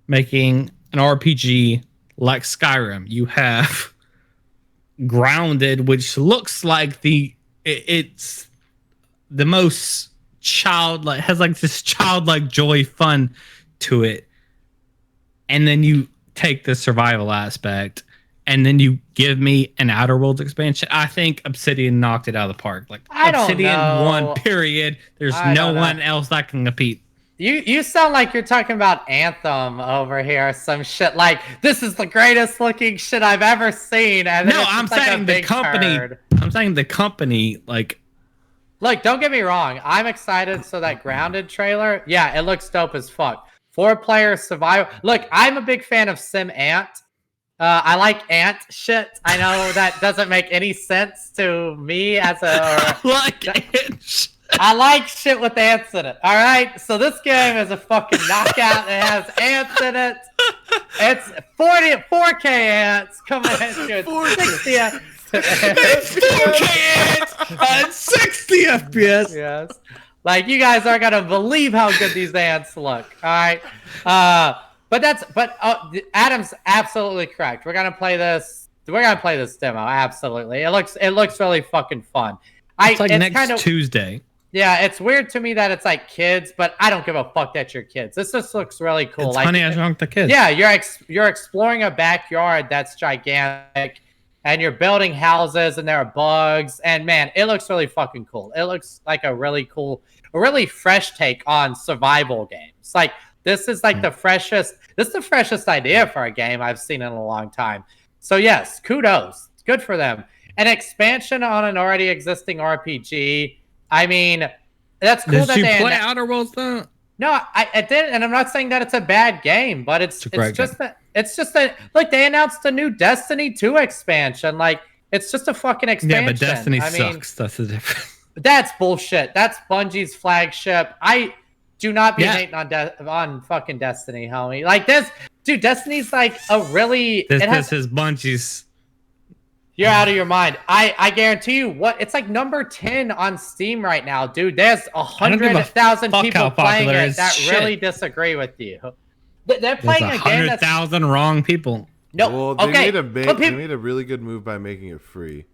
making an RPG like Skyrim. You have Grounded, which looks like it's the most childlike, has like this childlike joy fun to it. And then you take the survival aspect and then you give me an Outer Worlds expansion. I think Obsidian knocked it out of the park. Like Obsidian won, period. There's no one else that can compete. You sound like you're talking about Anthem over here, some shit like this is the greatest looking shit I've ever seen. And no, I'm saying the company. I'm saying the company. Like, look, don't get me wrong. I'm excited. So that Grounded trailer, yeah, it looks dope as fuck. 4-player survival. Look, I'm a big fan of Sim Ant. I like ant shit. I know that doesn't make any sense to me as a. I like shit with ants in it. All right, so this game is a fucking knockout. It has ants in it. It's 4K ants coming at you at 60. It's 4K ants at 60 FPS. Yes, like you guys aren't gonna believe how good these ants look. All right, but Adam's absolutely correct. We're gonna play this. We're gonna play this demo. Absolutely, it looks really fucking fun. It's next Tuesday. Yeah, it's weird to me that it's like kids, but I don't give a fuck that you're kids. This just looks really cool. It's Honey, I Shrunk the Kids. Yeah, you're exploring a backyard that's gigantic, and you're building houses, and there are bugs, and man, it looks really fucking cool. It looks like a really cool, a really fresh take on survival games. Like this is like the freshest idea for a game I've seen in a long time. So yes, kudos. It's good for them. An expansion on an already existing RPG. I mean, that's cool. Did you play Outer Worlds though? No, I did, and I'm not saying that it's a bad game, but it's just that like they announced a new Destiny 2 expansion. Like it's just a fucking expansion. Yeah, but Destiny sucks. That's the difference. That's bullshit. That's Bungie's flagship. I do not be hating on fucking Destiny, homie. Like this, dude. Destiny's like a really. This is Bungie's. You're out of your mind. I guarantee you it's like number 10 on Steam right now, dude. There's 100,000 people playing it that really disagree with you. They're playing a game that's 100,000 wrong people. No, well, they made a really good move by making it free.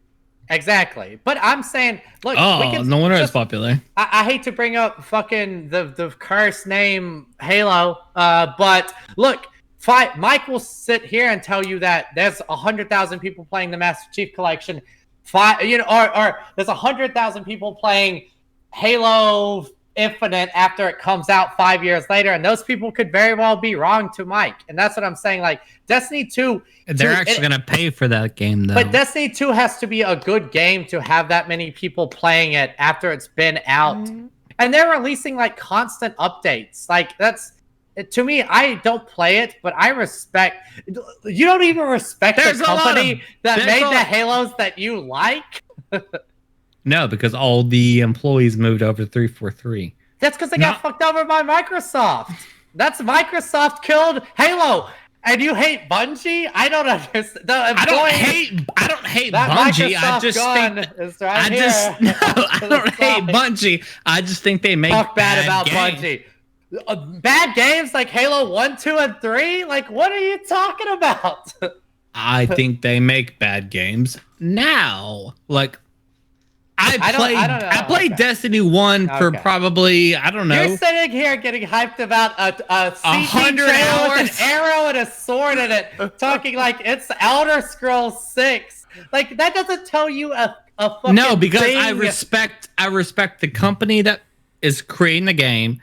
Exactly. But I'm saying, look, no wonder it's popular. I hate to bring up fucking the cursed name Halo, but look, Mike will sit here and tell you that there's 100,000 people playing the Master Chief Collection, or there's 100,000 people playing Halo Infinite after it comes out 5 years later, and those people could very well be wrong to Mike. And that's what I'm saying. Like Destiny 2, they're actually going to pay for that game, though. But Destiny 2 has to be a good game to have that many people playing it after it's been out, and they're releasing like constant updates. Like that's. To me, I don't play it, but I respect. You don't even respect the company that made the Halos that you like. No, because all the employees moved over to 343. That's because they got fucked over by Microsoft. That's Microsoft killed Halo, and you hate Bungie. I don't understand. I don't hate Bungie. I just don't hate Bungie. I just think they make talk bad about Bungie. Bad games like Halo 1, 2, and 3? Like, what are you talking about? I think they make bad games now. Like, I played Destiny 1 for probably, I don't know. You're sitting here getting hyped about a 100 hours with an arrow and a sword in it, talking like it's Elder Scrolls 6. Like, that doesn't tell you a fucking No, because thing. I respect the company that is creating the game,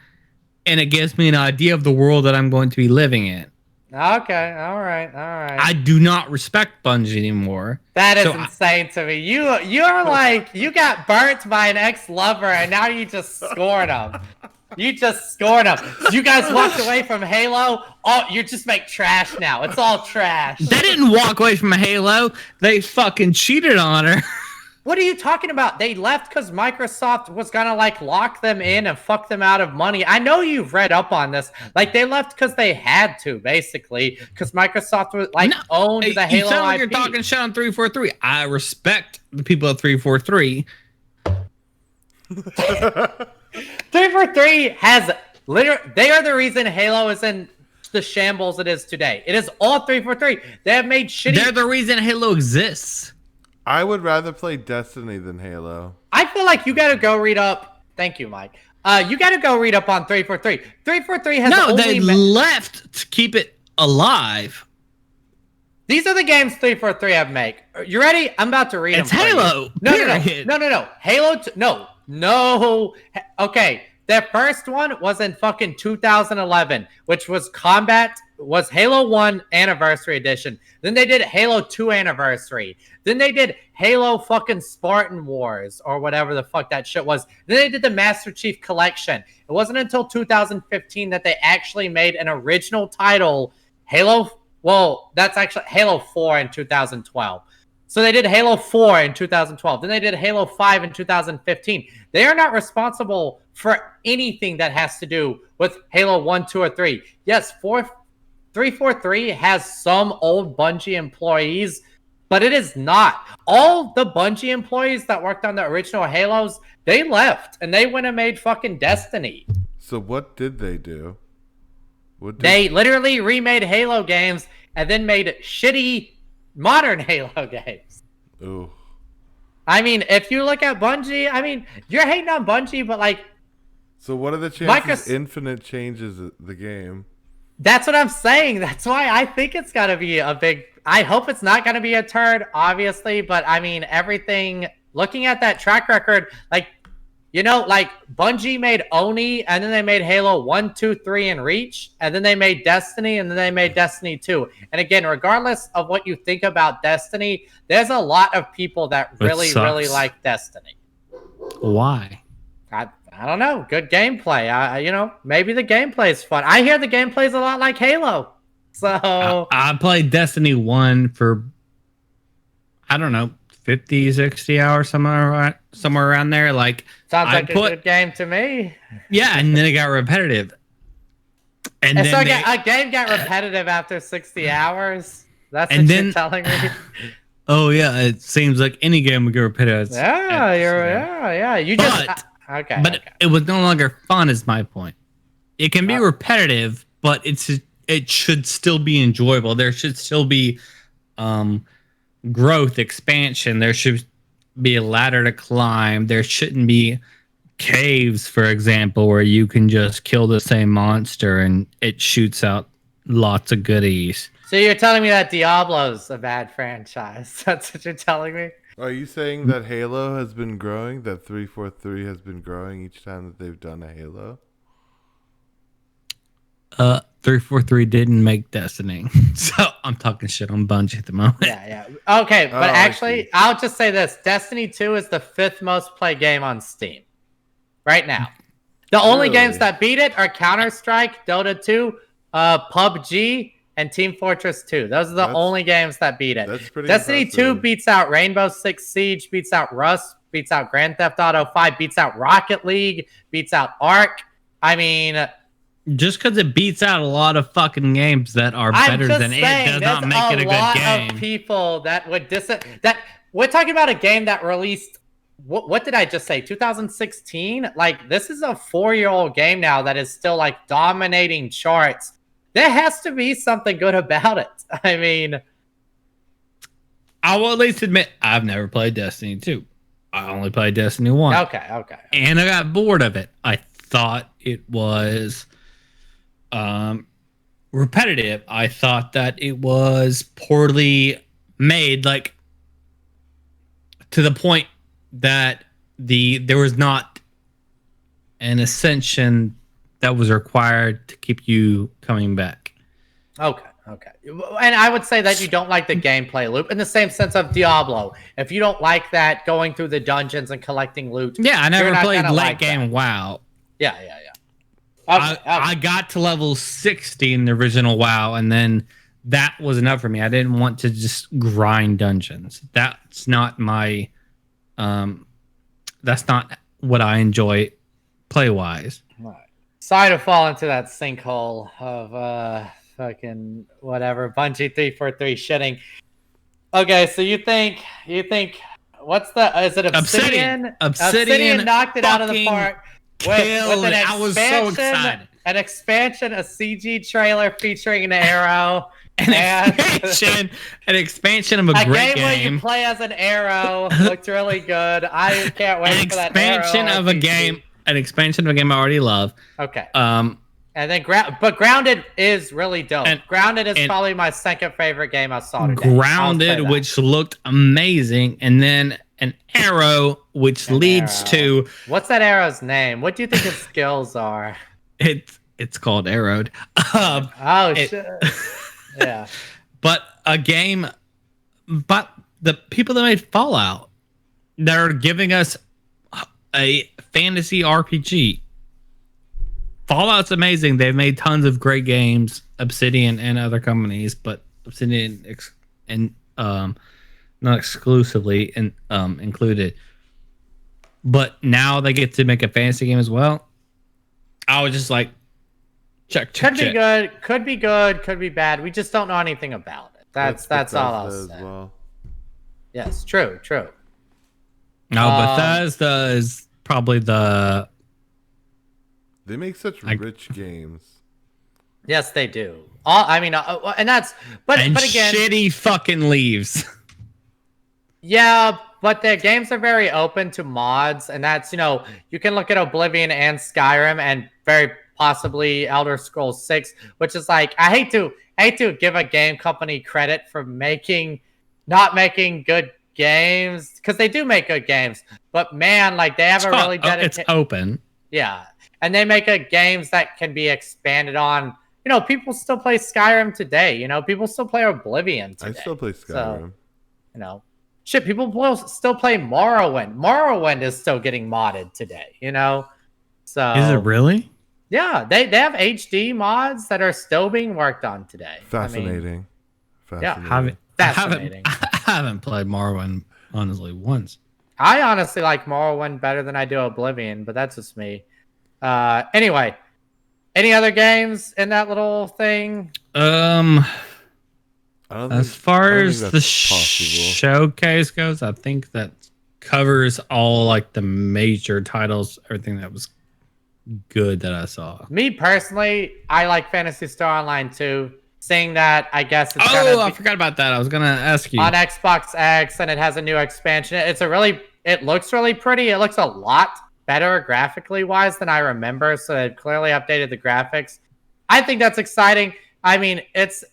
and it gives me an idea of the world that I'm going to be living in. Okay, all right. I do not respect Bungie anymore. That is insane to me. You're like, you got burnt by an ex-lover and now you just scorn him. You just scorn him. You guys walked away from Halo. Oh, you just make trash now. It's all trash. They didn't walk away from Halo. They fucking cheated on her. What are you talking about? They left because Microsoft was gonna like lock them in and fuck them out of money. I know you've read up on this. Like, they left because they had to, basically, because Microsoft was like owned the Halo You sound like IP. you're talking shit on 343. I respect the people at 343. 343 has literally. They are the reason Halo is in the shambles it is today. It is all 343. They have made shitty. They're the reason Halo exists. I would rather play Destiny than Halo. I feel like you got to go read up. Thank you, Mike. You got to go read up on 343. 343 has they left to keep it alive. These are the games 343 have made. You ready? I'm about to read it's them. Halo. No. Halo. No. Okay. Their first one was in fucking 2011, which was Halo 1 Anniversary Edition. Then they did Halo 2 Anniversary. Then they did Halo fucking Spartan Wars, or whatever the fuck that shit was. Then they did the Master Chief Collection. It wasn't until 2015 that they actually made an original title, Halo. Well, that's actually Halo 4 in 2012. So they did Halo 4 in 2012. Then they did Halo 5 in 2015. They are not responsible for anything that has to do with Halo 1, 2, or 3. Yes, 343 has some old Bungie employees, but it is not. All the Bungie employees that worked on the original Halos, they left, and they went and made fucking Destiny. So what did they do? They literally remade Halo games and then made shitty modern Halo games. Ooh. I mean, if you look at Bungie, I mean, you're hating on Bungie, but like... So what are the chances Infinite changes the game? That's what I'm saying. That's why I think it's got to be a big... I hope it's not going to be a turd, obviously, but I mean, everything... Looking at that track record, like, you know, like Bungie made Oni, and then they made Halo 1, 2, 3, and Reach, and then they made Destiny, and then they made Destiny 2. And again, regardless of what you think about Destiny, there's a lot of people that really like Destiny. Why? I don't know. Good gameplay. You know, maybe the gameplay is fun. I hear the gameplay is a lot like Halo. So I played Destiny 1 for, I don't know, 50, 60 hours, somewhere around there. Like, sounds like a good game to me. Yeah, and then it got repetitive. And then so a game got repetitive after 60 hours? That's what you're telling me? Oh, yeah, it seems like any game would get repetitive. Yeah. You just... Okay. But it was no longer fun, is my point. It can be repetitive, but it should still be enjoyable. There should still be growth, expansion. There should be a ladder to climb. There shouldn't be caves, for example, where you can just kill the same monster and it shoots out lots of goodies. So you're telling me that Diablo's a bad franchise? That's what you're telling me? Are you saying that Halo has been growing, that 343 has been growing each time that they've done a Halo? 343 didn't make Destiny. So I'm talking shit on Bungie at the moment. Yeah. Okay, but actually, I'll just say this. Destiny 2 is the 5th most played game on Steam right now. The only games that beat it are Counter-Strike, Dota 2, PUBG, and Team Fortress 2. Those are the only games that beat it. That's pretty Destiny impressive. 2 beats out Rainbow Six Siege, beats out Rust, beats out Grand Theft Auto 5, beats out Rocket League, beats out Ark. I mean... Just because it beats out a lot of fucking games that are better than it does not make it a good game. There's a lot of people that would that we're talking about a game that released. What did I just say? 2016. Like, this is a 4-year-old game now that is still like dominating charts. There has to be something good about it. I mean, I will at least admit I've never played Destiny 2. I only played Destiny 1. Okay. And I got bored of it. I thought it was repetitive. I thought that it was poorly made, like to the point that there was not an ascension that was required to keep you coming back. Okay. And I would say that you don't like the gameplay loop in the same sense of Diablo. If you don't like that going through the dungeons and collecting loot. Yeah, I never played late like game that. WoW. Yeah. I got to level 60 in the original WoW, and then that was enough for me. I didn't want to just grind dungeons. That's not my that's not what I enjoy play wise. Right. Sorry to fall into that sinkhole of fucking whatever Bungie 343 shitting. Okay, so you think what's the is it Obsidian? Obsidian knocked it out of the park with an expansion. I was so excited. An expansion, a CG trailer featuring an arrow. An expansion of a great game. Where you play as an arrow looked really good. I can't wait for that arrow. An expansion of a game I already love. Okay. And then Grounded is really dope. Grounded is probably my second favorite game I saw today. Grounded, which looked amazing, and then an arrow, which leads to what's that arrow's name? What do you think his skills are? It's called Arrowed. Shit. Yeah. But a game, but the people that made Fallout, they're giving us a fantasy RPG. Fallout's amazing. They've made tons of great games, Obsidian and other companies, but Obsidian not exclusively included. But now they get to make a fantasy game as well. I was just like, check. Could be good, could be bad. We just don't know anything about it. That's all I'll say. Well. Yes, true. No, Bethesda is probably the. They make such rich games. Yes, they do. And that's but again, shitty fucking leaves. Yeah, but their games are very open to mods, and that's you can look at Oblivion and Skyrim, and very possibly Elder Scrolls 6, which is like I hate to give a game company credit for not making good games, because they do make good games, but man, like they have a really dedicated. It's open. Yeah. And they make games that can be expanded on. People still play Skyrim today. People still play Oblivion today. I still play Skyrim. So, people still play Morrowind. Morrowind is still getting modded today, So is it really? Yeah, they have HD mods that are still being worked on today. Fascinating. Yeah, fascinating. I haven't played Morrowind honestly once. I honestly like Morrowind better than I do Oblivion, but that's just me. Anyway, any other games in that little thing? As far as the showcase goes, I think that covers all like the major titles, everything that was good that I saw. Me personally, I like Phantasy Star Online 2. Seeing that, I guess it's I forgot about that. I was gonna ask you. On Xbox X, and it has a new expansion. It looks really pretty. It looks a lot better graphically wise than I remember, so they've clearly updated the graphics. I think that's exciting. I mean, it's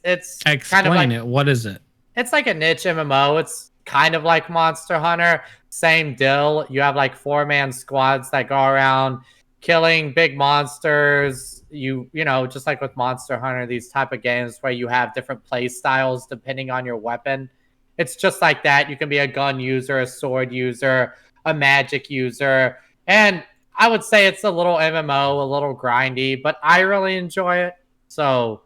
kind of like what is it? It's like a niche MMO. It's kind of like Monster Hunter. Same deal. You have like 4-man squads that go around killing big monsters. You know, just like with Monster Hunter, these type of games where you have different play styles depending on your weapon. It's just like that. You can be a gun user, a sword user, a magic user. And I would say it's a little MMO, a little grindy, but I really enjoy it. So,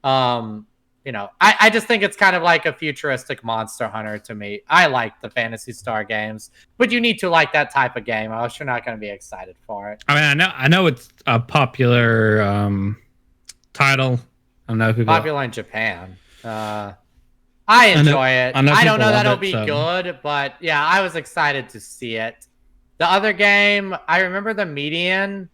I just think it's kind of like a futuristic Monster Hunter to me. I like the Phantasy Star games, but you need to like that type of game, or else you're not going to be excited for it. I mean, I know it's a popular title. I don't know if people popular in Japan. I enjoy it. I don't know that it'll be good, but yeah, I was excited to see it. The other game, I remember the Medium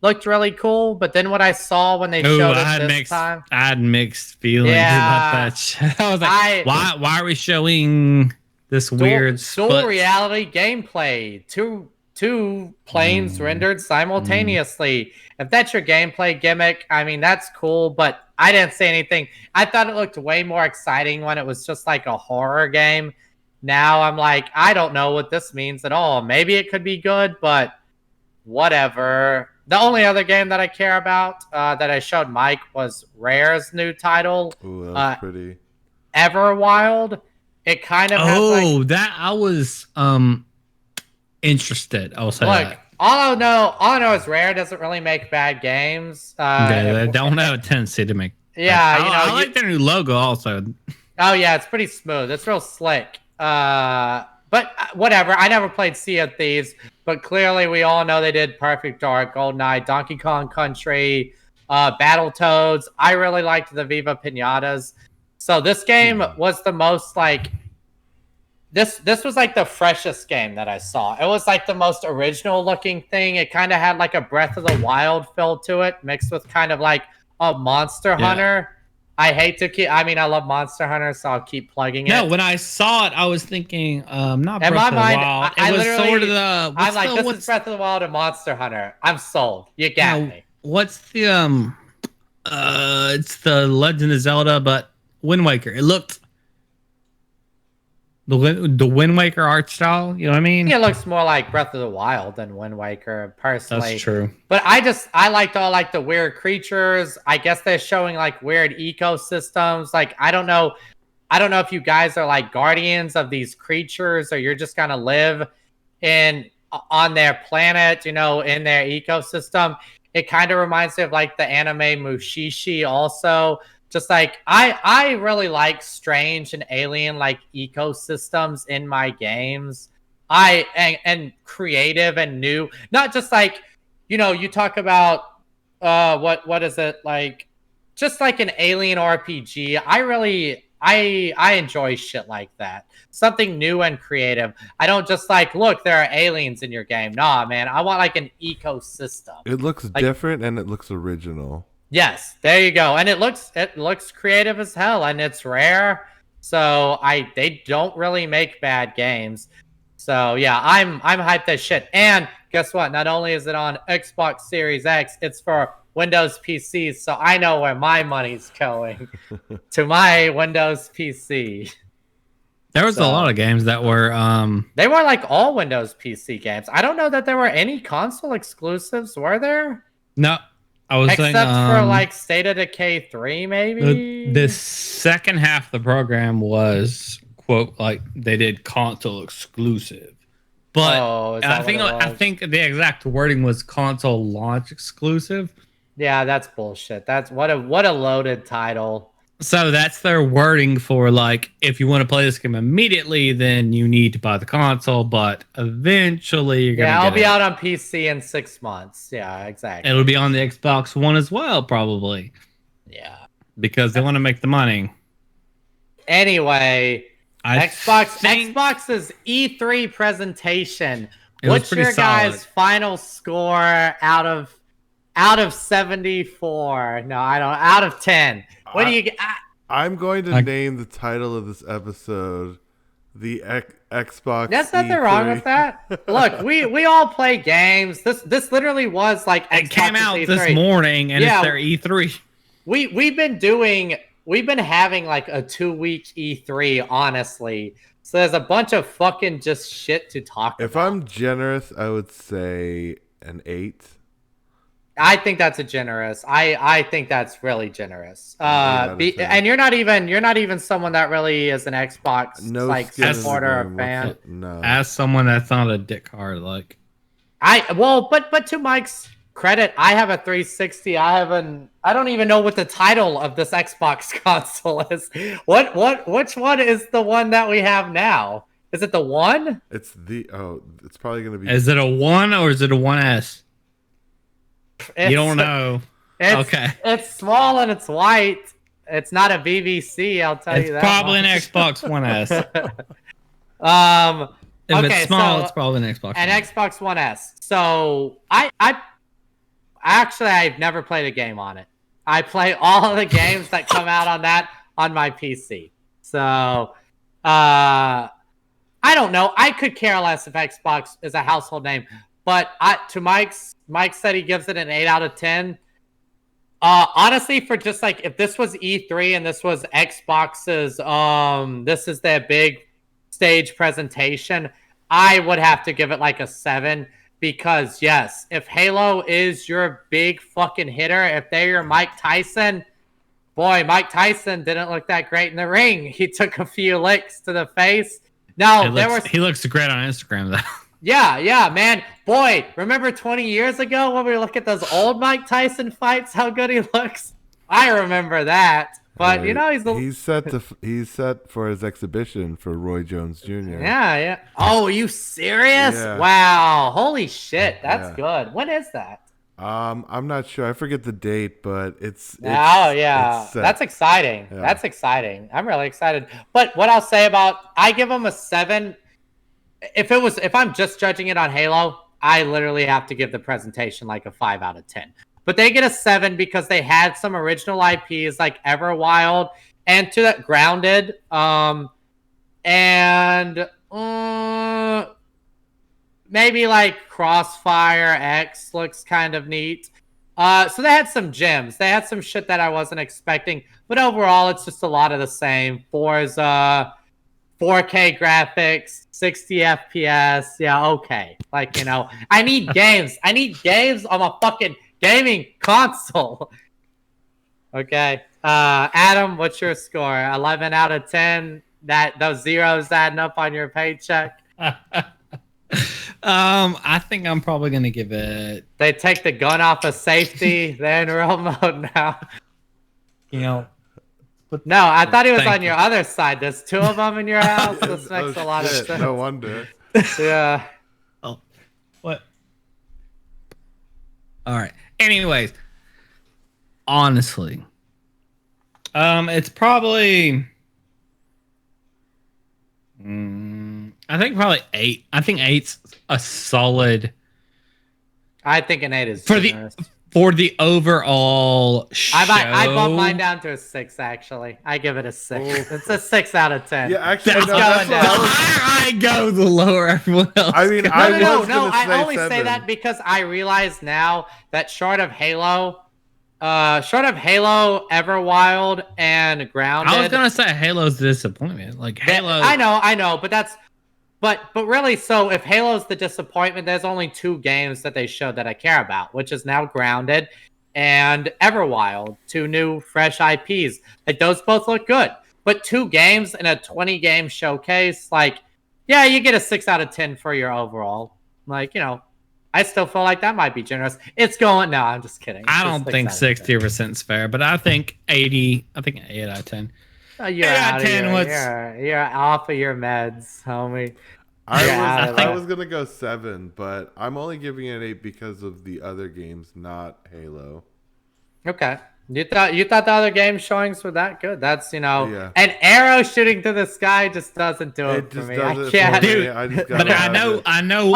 looked really cool, but then what I saw when they showed it this time, I had mixed feelings about that shit. I was like, why are we showing this weird dual reality gameplay. Two planes rendered simultaneously. If that's your gameplay gimmick, I mean, that's cool, but I didn't say anything. I thought it looked way more exciting when it was just like a horror game. Now I'm like, I don't know what this means at all. Maybe it could be good, but whatever. The only other game that I care about that I showed Mike was Rare's new title. Ooh, that was pretty. Everwild. It kind of has like, that I was interested. I'll say that. All I know is Rare doesn't really make bad games. They don't have a tendency to make. Yeah, I like their new logo also. Oh yeah, it's pretty smooth. It's real slick. But whatever. I never played Sea of Thieves, but clearly we all know they did Perfect Dark, GoldenEye, Donkey Kong Country, Battletoads. I really liked the Viva Pinatas. So this game was the most like. This was like the freshest game that I saw. It was like the most original looking thing. It kind of had like a Breath of the Wild feel to it, mixed with kind of like a Monster Hunter. I hate to keep. I mean, I love Monster Hunter, so I'll keep plugging it. No, when I saw it, I was thinking, not in Breath my of the mind, Wild. I was literally, sort of the. I'm like, this is Breath of the Wild and Monster Hunter. I'm sold. You got me. What's the it's the Legend of Zelda, but Wind Waker. It looked. The Wind Waker art style, you know what I mean? It looks more like Breath of the Wild than Wind Waker, personally. That's true. But I liked all like the weird creatures. I guess they're showing like weird ecosystems. Like I don't know if you guys are like guardians of these creatures or you're just gonna live on their planet, in their ecosystem. It kind of reminds me of like the anime Mushishi also. Just like I really like strange and alien like ecosystems in my games. And creative and new, not just like you talk about what is it like, just like an alien RPG. I enjoy shit like that. Something new and creative. I don't just like, look, there are aliens in your game. Nah, man, I want like an ecosystem. It looks different and it looks original. Yes, there you go. And it looks creative as hell, and it's Rare. So they don't really make bad games. So yeah, I'm hyped as shit. And guess what? Not only is it on Xbox Series X, it's for Windows PCs. So I know where my money's going to my Windows PC. There was a lot of games that were they were like all Windows PC games. I don't know that there were any console exclusives, were there? No. I was Except saying, for like State of Decay 3, maybe? The second half of the program was, quote, like they did console exclusive. But I think the exact wording was console launch exclusive. Yeah, that's bullshit. That's what a loaded title. So that's their wording for like, if you want to play this game immediately, then you need to buy the console, but eventually you're gonna I'll be out on PC in 6 months. Yeah, exactly. It'll be on the Xbox One as well, probably. Yeah. Because they want to make the money. Anyway, Xbox's E3 presentation. What's your guys' final score out of 74? No, I don't. Out of 10. What do you get? I'm going to name the title of this episode the Xbox. There's nothing wrong with that. Look, we all play games. This literally was like it came out E3 this morning, and it's their E3. We've been having like a 2-week E3, honestly. So there's a bunch of fucking just shit to talk about. If I'm generous, I would say an 8. I think that's a generous. I think that's really generous. And you're not even someone that really is an Xbox supporter or fan. No. As someone that's not a dick-hard, like but to Mike's credit, I have a 360. I don't even know what the title of this Xbox console is. Which one is the one that we have now? Is it the one? It's probably gonna be. Is it a 1 or is it a 1S? You don't know. Okay. It's small and it's white. It's not a BBC, I'll tell you that. It's probably an Xbox One S. If it's small, it's probably an Xbox. Xbox One S. So I've never played a game on it. I play all of the games that come out on my PC. So I don't know. I could care less if Xbox is a household name, but Mike said he gives it an 8 out of 10. Honestly, for just like if this was E3 and this was Xbox's this is their big stage presentation, I would have to give it like a 7 because yes, if Halo is your big fucking hitter, if they're your Mike Tyson, boy, Mike Tyson didn't look that great in the ring. He took a few licks to the face. No, he looks great on Instagram though. Yeah, man. Boy, remember 20 years ago when we look at those old Mike Tyson fights, how good he looks? I remember that. But, he's set for his exhibition for Roy Jones Jr. Yeah. Oh, are you serious? Yeah. Wow. Holy shit. That's good. When is that? I'm not sure. I forget the date, but it's that's exciting. Yeah. That's exciting. I'm really excited. But what I'll say I give him a 7. If I'm just judging it on Halo, I literally have to give the presentation like a 5 out of 10. But they get a 7 because they had some original IPs like Everwild and to that Grounded, and maybe like Crossfire X looks kind of neat. So they had some gems. They had some shit that I wasn't expecting. But overall, it's just a lot of the same. Forza, 4K graphics, 60 FPS. Yeah, okay. Like, I need games. I need games on my fucking gaming console. Okay. Adam, what's your score? 11 out of 10? Those zeros adding up on your paycheck? I think I'm probably gonna give it. They take the gun off of safety. They're in real mode now. No, I thought he was on your other side. There's 2 of them in your house. This makes a lot of sense. No wonder. Yeah. Oh, what? All right. Anyways, honestly, it's probably. I think probably 8. I think 8's a solid. I think an 8 is for the overall show. I bumped mine down to a 6. Actually, I give it a 6. Ooh. It's a 6 out of 10. Yeah, actually, it's going down. I go the lower everyone else. I mean, No. I only say that because I realize now that short of Halo, Everwild, and Grounded. I was gonna say Halo's the disappointment. Like Halo. I know, but really, so if Halo's the disappointment, there's only 2 games that they showed that I care about, which is now Grounded and Everwild, 2 new fresh IPs. Like those both look good, but 2 games in a 20-game showcase, like, yeah, you get a 6 out of 10 for your overall. Like, I still feel like that might be generous. It's going. No, I'm just kidding. I don't think 60% is fair, but I think 80. I think 8 out of 10. You're out of 10. You're off of your meds, homie. I was gonna go 7, but I'm only giving it 8 because of the other games, not Halo. Okay. You thought the other game showings were that good? That's an arrow shooting to the sky just doesn't do it for me. I can't, dude. But I know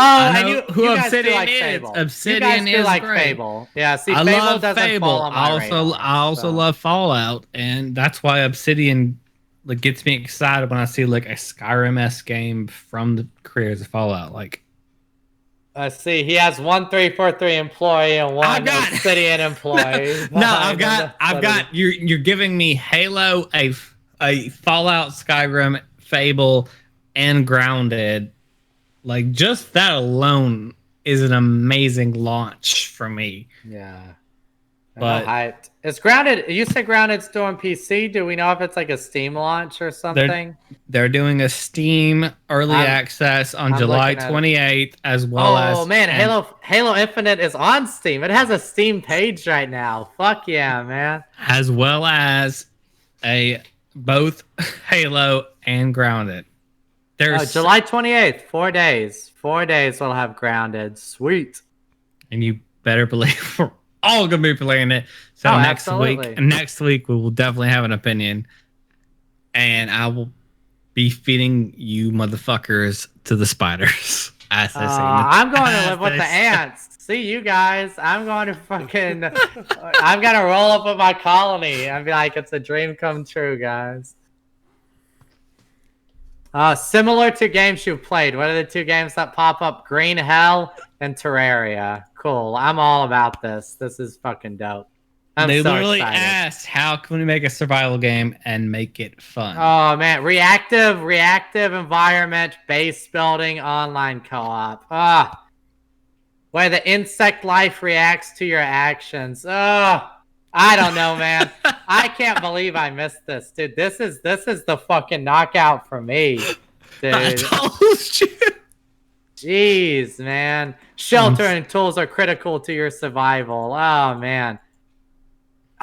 who Obsidian is. Obsidian is like great. Fable. Yeah, see, I Fable love doesn't Fable. fall on my radar, I also love Fallout, and that's why Obsidian gets me excited when I see like a Skyrim-esque game from the creators of Fallout. Like, let's see, he has 1343 employee and 1 Obsidian employee. No, I've got. You're giving me Halo, a Fallout, Skyrim, Fable, and Grounded. Like, just that alone is an amazing launch for me. Yeah. But hyped. It's Grounded. You said Grounded's still on PC. Do we know if it's like a Steam launch or something? They're doing a Steam early access on July 28th, as well as. Oh man, Halo Infinite is on Steam. It has a Steam page right now. Fuck yeah, man. As well as both Halo and Grounded. There's July 28th. 4 days. 4 days we'll have Grounded. Sweet. And you better believe we're all gonna be playing it. So next week we will definitely have an opinion, and I will be feeding you motherfuckers to the spiders. As they say. I'm going to live with the ants. See you guys. I'm going to fucking. I'm gonna roll up with my colony and be like, it's a dream come true, guys. Similar to games you've played. What are the two games that pop up? Green Hell and Terraria. Cool. I'm all about this. This is fucking dope. They so literally excited. asked, how can we make a survival game and make it fun? Oh man, reactive environment, base building, online co-op. Where the insect life reacts to your actions. I don't know, man. I can't believe I missed this, dude. This is the fucking knockout for me, dude. I told you. Jeez, man. Shelter and tools are critical to your survival. Oh man.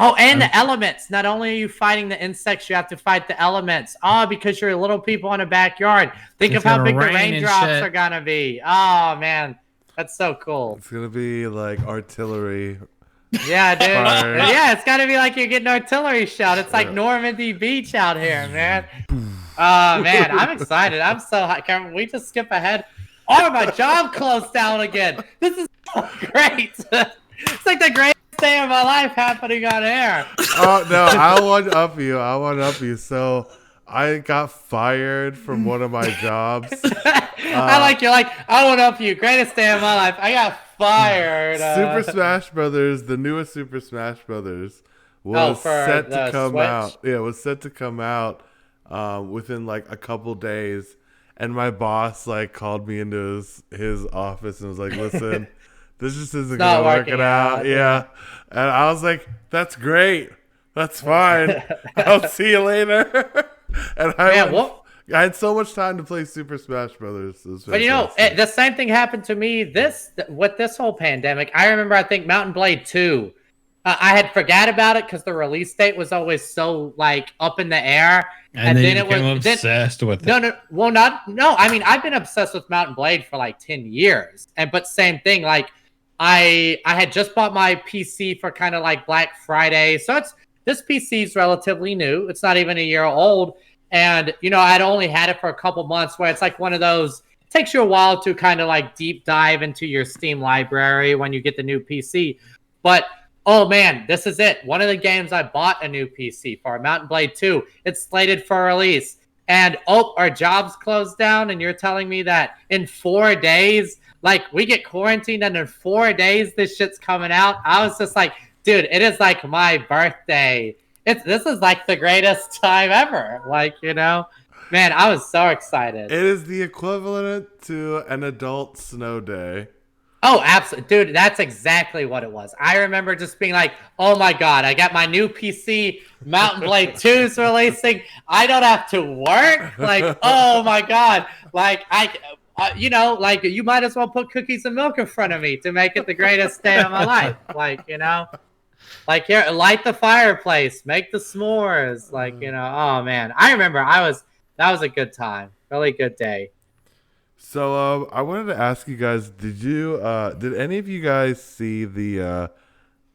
Oh, and the elements. Not only are you fighting the insects, you have to fight the elements. Oh, because you're little people in a backyard. Think of how big the raindrops are gonna be. Oh man, that's so cool. It's gonna be like artillery. Yeah, dude. Yeah, it's gotta be like you're getting artillery shot. It's like Normandy Beach out here, man. Oh man, I'm excited. I'm so hot. Can we just skip ahead? Oh, my job closed down again. This is so great. It's like the greatest day of my life happening on air. Oh no, I want up you. So I got fired from one of my jobs. You're like, I want up you. Greatest day of my life. I got fired. Super Smash Brothers, the newest Super Smash Brothers, was set to come out. Yeah, it was set to come out within like a couple days. And my boss like called me into his office and was like, "Listen, this just isn't gonna work out." Yeah, and I was like, "That's great. That's fine. I'll see you later." And I had so much time to play Super Smash Brothers. But you know, the same thing happened to me with this whole pandemic. I remember, I think Mountain Blade 2. I had forgot about it because the release date was always so like up in the air, and then it was obsessed with it. No. I mean, I've been obsessed with Mountain Blade for like 10 years, but same thing. Like, I had just bought my PC for kind of like Black Friday, so this PC is relatively new. It's not even a year old, and you know, I'd only had it for a couple months. Where it's like one of those. It takes you a while to kind of like deep dive into your Steam library when you get the new PC, but. Oh man, this is it. One of the games I bought a new PC for, Mountain Blade 2. It's slated for release. And our jobs closed down, and you're telling me that in 4 days, like we get quarantined and in 4 days this shit's coming out. I was just like, dude, it is like my birthday. This is like the greatest time ever. Like, you know, man, I was so excited. It is the equivalent to an adult snow day. Oh, absolutely. Dude, that's exactly what it was. I remember just being like, oh my God, I got my new PC, Mountain Blade 2's releasing. I don't have to work. Like, oh my God. Like, you know, like you might as well put cookies and milk in front of me to make it the greatest day of my life. Like, you know, like here, light the fireplace, make the s'mores. Like, you know, oh man. I remember that was a good time. Really good day. So I wanted to ask you guys, did any of you guys see the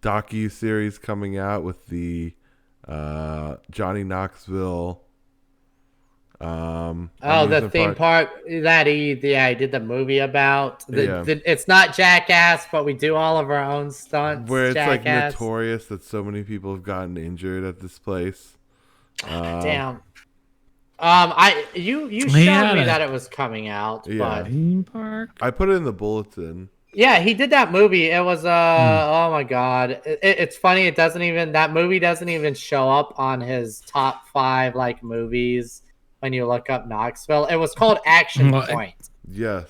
docu-series coming out with the Johnny Knoxville the theme park that he did the movie about. It's not Jackass, but we do all of our own stunts. Where it's like notorious that so many people have gotten injured at this place. Damn. You showed me that it was coming out, but theme park. I put it in the bulletin. Yeah, he did that movie. It was oh my God. It's funny, that movie doesn't even show up on his top 5 like movies when you look up Knoxville. It was called Action Point. Yes.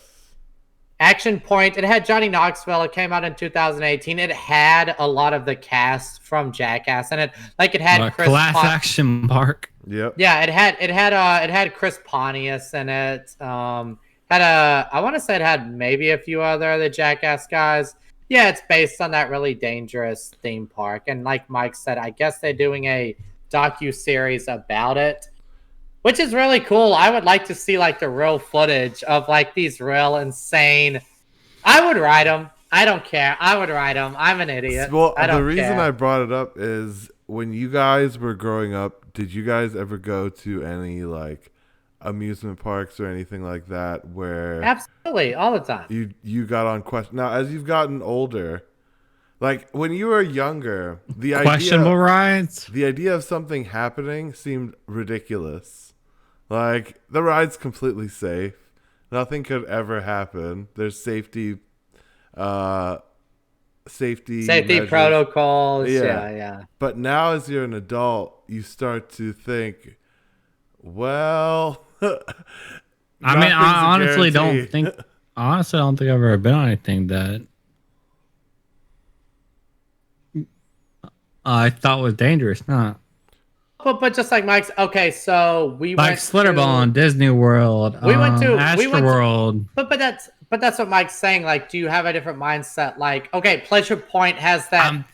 Action Point. It had Johnny Knoxville. It came out in 2018. It had a lot of the cast from Jackass in it. Like it had Chris Action Park. Yep. Yeah, it had Chris Pontius in it. I want to say it had maybe a few other of the Jackass guys. Yeah, it's based on that really dangerous theme park. And like Mike said, I guess they're doing a docu-series about it, which is really cool. I would like to see like the real footage of like these real insane. I would ride them. I don't care. I would ride them. I'm an idiot. Well, the reason I brought it up is when you guys were growing up, did you guys ever go to any like amusement parks or anything like that where absolutely all the time you got on question? Now, as you've gotten older, like when you were younger, questionable rides, the idea of something happening seemed ridiculous. Like, the ride's completely safe. Nothing could ever happen. There's safety measures. protocols. Yeah. But now as you're an adult, you start to think, well, I mean, I honestly guarantee. don't think I've ever been on anything that I thought was dangerous. Not But just like Mike's, okay, so we like went Slitterball on Disney World. We went to Astroworld. But that's what Mike's saying. Like, do you have a different mindset? Like, okay, Pleasure Point has that I'm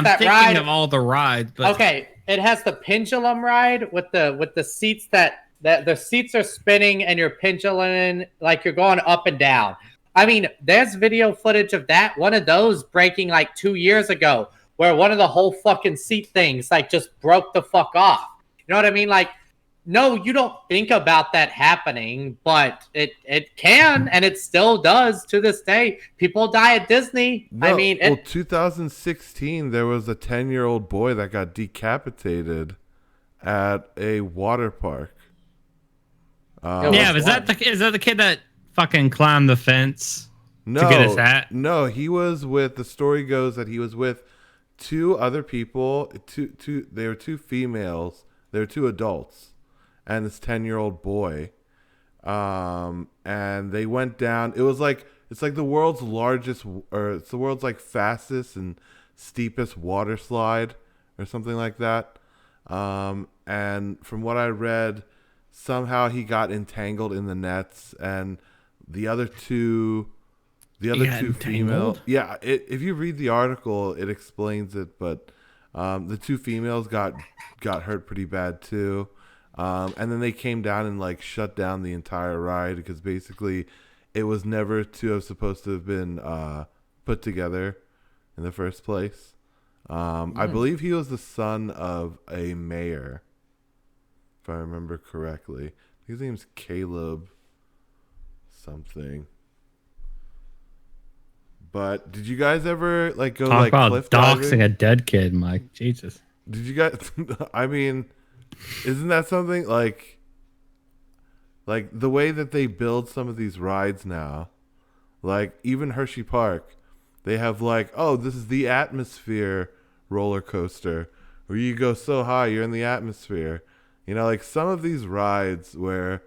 that thinking ride of all the rides, but okay, it has the pendulum ride with the seats that the seats are spinning and you're pendulum like you're going up and down. I mean, there's video footage of that. One of those breaking like 2 years ago, where one of the whole fucking seat things like just broke the fuck off. You know what I mean? Like, no, you don't think about that happening, but it can, and it still does to this day. People die at Disney. No, I mean, 2016, there was a 10-year-old boy that got decapitated at a water park. yeah, is that the kid that fucking climbed the fence to get his hat? No, he was with. The story goes that he was with two other people. They were two females. They were two adults, and this 10-year-old boy. And they went down. It's like the world's largest, or it's the world's like fastest and steepest water slide, or something like that. And from what I read, somehow he got entangled in the nets, and the other two females. Yeah, if you read the article, it explains it. But the two females got hurt pretty bad too. And then they came down and like shut down the entire ride because basically it was never supposed to have been put together in the first place. I believe he was the son of a mayor, if I remember correctly. His name's Caleb something. But did you guys ever like go Talk like about cliff doxing diving? a dead kid, Mike? Jesus. Did you guys? I mean, isn't that something like the way that they build some of these rides now? Like even Hershey Park, they have like, oh, this is the atmosphere roller coaster where you go so high you're in the atmosphere. You know, like some of these rides where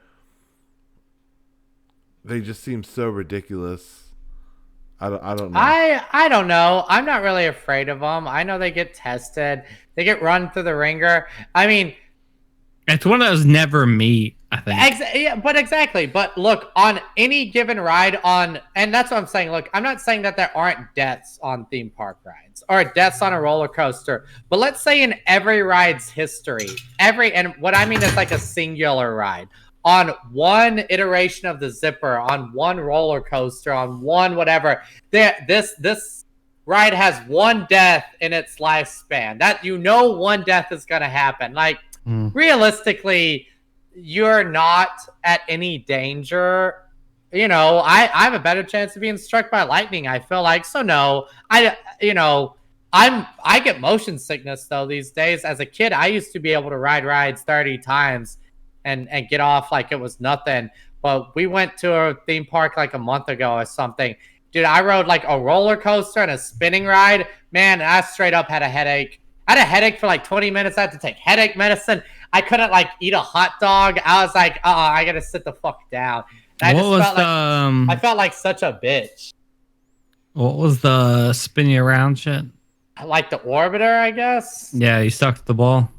they just seem so ridiculous. I don't know. I don't know. I'm not really afraid of them. I know they get tested. They get run through the ringer. I mean, it's one of those never meet, I think. Exactly. But look, on any given ride and that's what I'm saying. Look, I'm not saying that there aren't deaths on theme park rides or deaths on a roller coaster. But let's say in every ride's history, and what I mean is like a singular ride, on one iteration of the zipper, on one roller coaster, on one whatever, this ride has one death in its lifespan. That one death is going to happen. Like, realistically, you're not at any danger. You know, I have a better chance of being struck by lightning, I feel like. So no, I get motion sickness though these days. As a kid, I used to be able to ride rides 30 times and get off like it was nothing. But we went to a theme park like a month ago or something. Dude, I rode like a roller coaster and a spinning ride. Man, I straight up had a headache. I had a headache for like 20 minutes. I had to take headache medicine. I couldn't like eat a hot dog. I was like, I gotta sit the fuck down. And I felt like such a bitch. What was the spinning around shit? Like the orbiter, I guess. Yeah, you stuck to the ball.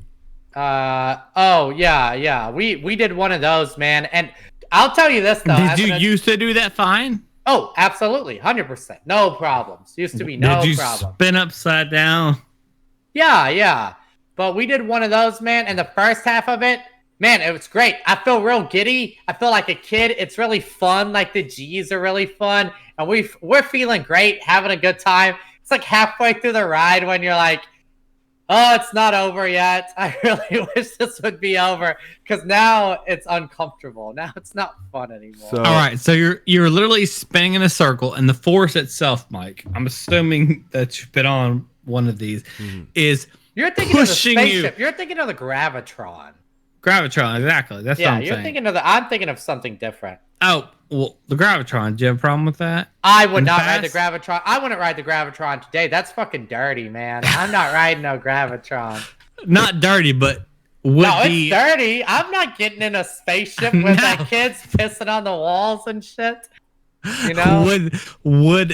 Yeah. We did one of those, man. And I'll tell you this though. Did you used to do that fine? Oh, absolutely. 100%. No problems. Used to be no problem. Did you spin upside down? Yeah. But we did one of those, man. And the first half of it, man, it was great. I feel real giddy. I feel like a kid. It's really fun. Like the G's are really fun. And we're feeling great, having a good time. It's like halfway through the ride when you're like, oh, it's not over yet. I really wish this would be over because now it's uncomfortable. Now it's not fun anymore. All right, so you're literally spinning in a circle, and the force itself, Mike, I'm assuming that you've been on one of these, is you're thinking of the spaceship. You're thinking of the Gravitron. Gravitron, exactly. That's what I'm you're saying. thinking of I'm thinking of something different. Oh, well, the Gravitron. Do you have a problem with that? I would not ride the Gravitron. I wouldn't ride the Gravitron today. That's fucking dirty, man. I'm not riding no Gravitron. Not dirty, but would it's dirty. I'm not getting in a spaceship with the kids pissing on the walls and shit. You know? Would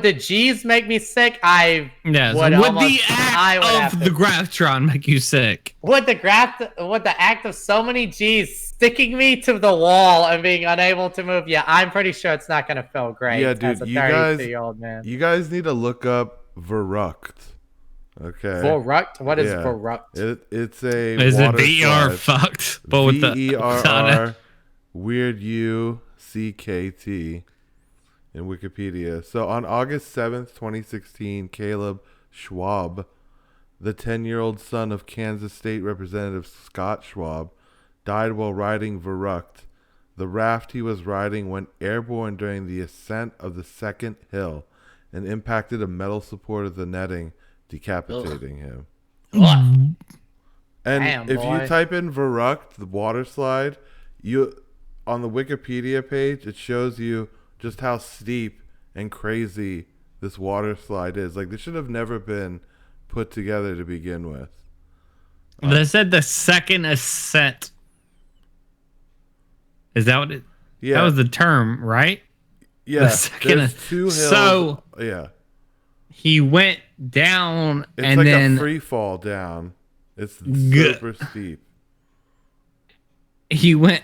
the G's make me sick? Would the act of the Gravitron make you sick? Would the act of so many G's sticking me to the wall and being unable to move? Yeah, I'm pretty sure it's not gonna feel great. Yeah, dude, as a 32-year-old man. You guys need to look up Verrucht. Okay. Verrucht? What is Verrucht? It's a is water it VR slide. fucked? But with the VERR weird UCKT in Wikipedia. So on August 7th, 2016, Caleb Schwab, the 10-year-old son of Kansas State Representative Scott Schwab, died while riding Verrucht. The raft he was riding went airborne during the ascent of the second hill and impacted a metal support of the netting, decapitating him. And damn, if you type in Verrucht, the water slide, on the Wikipedia page, it shows you just how steep and crazy this water slide is. Like, this should have never been put together to begin with. They said the second ascent. Is that what it? Yeah, that was the term, right? Yeah, there's 2 hills. So yeah, he went down, it's and like then a free fall down. It's super steep. He went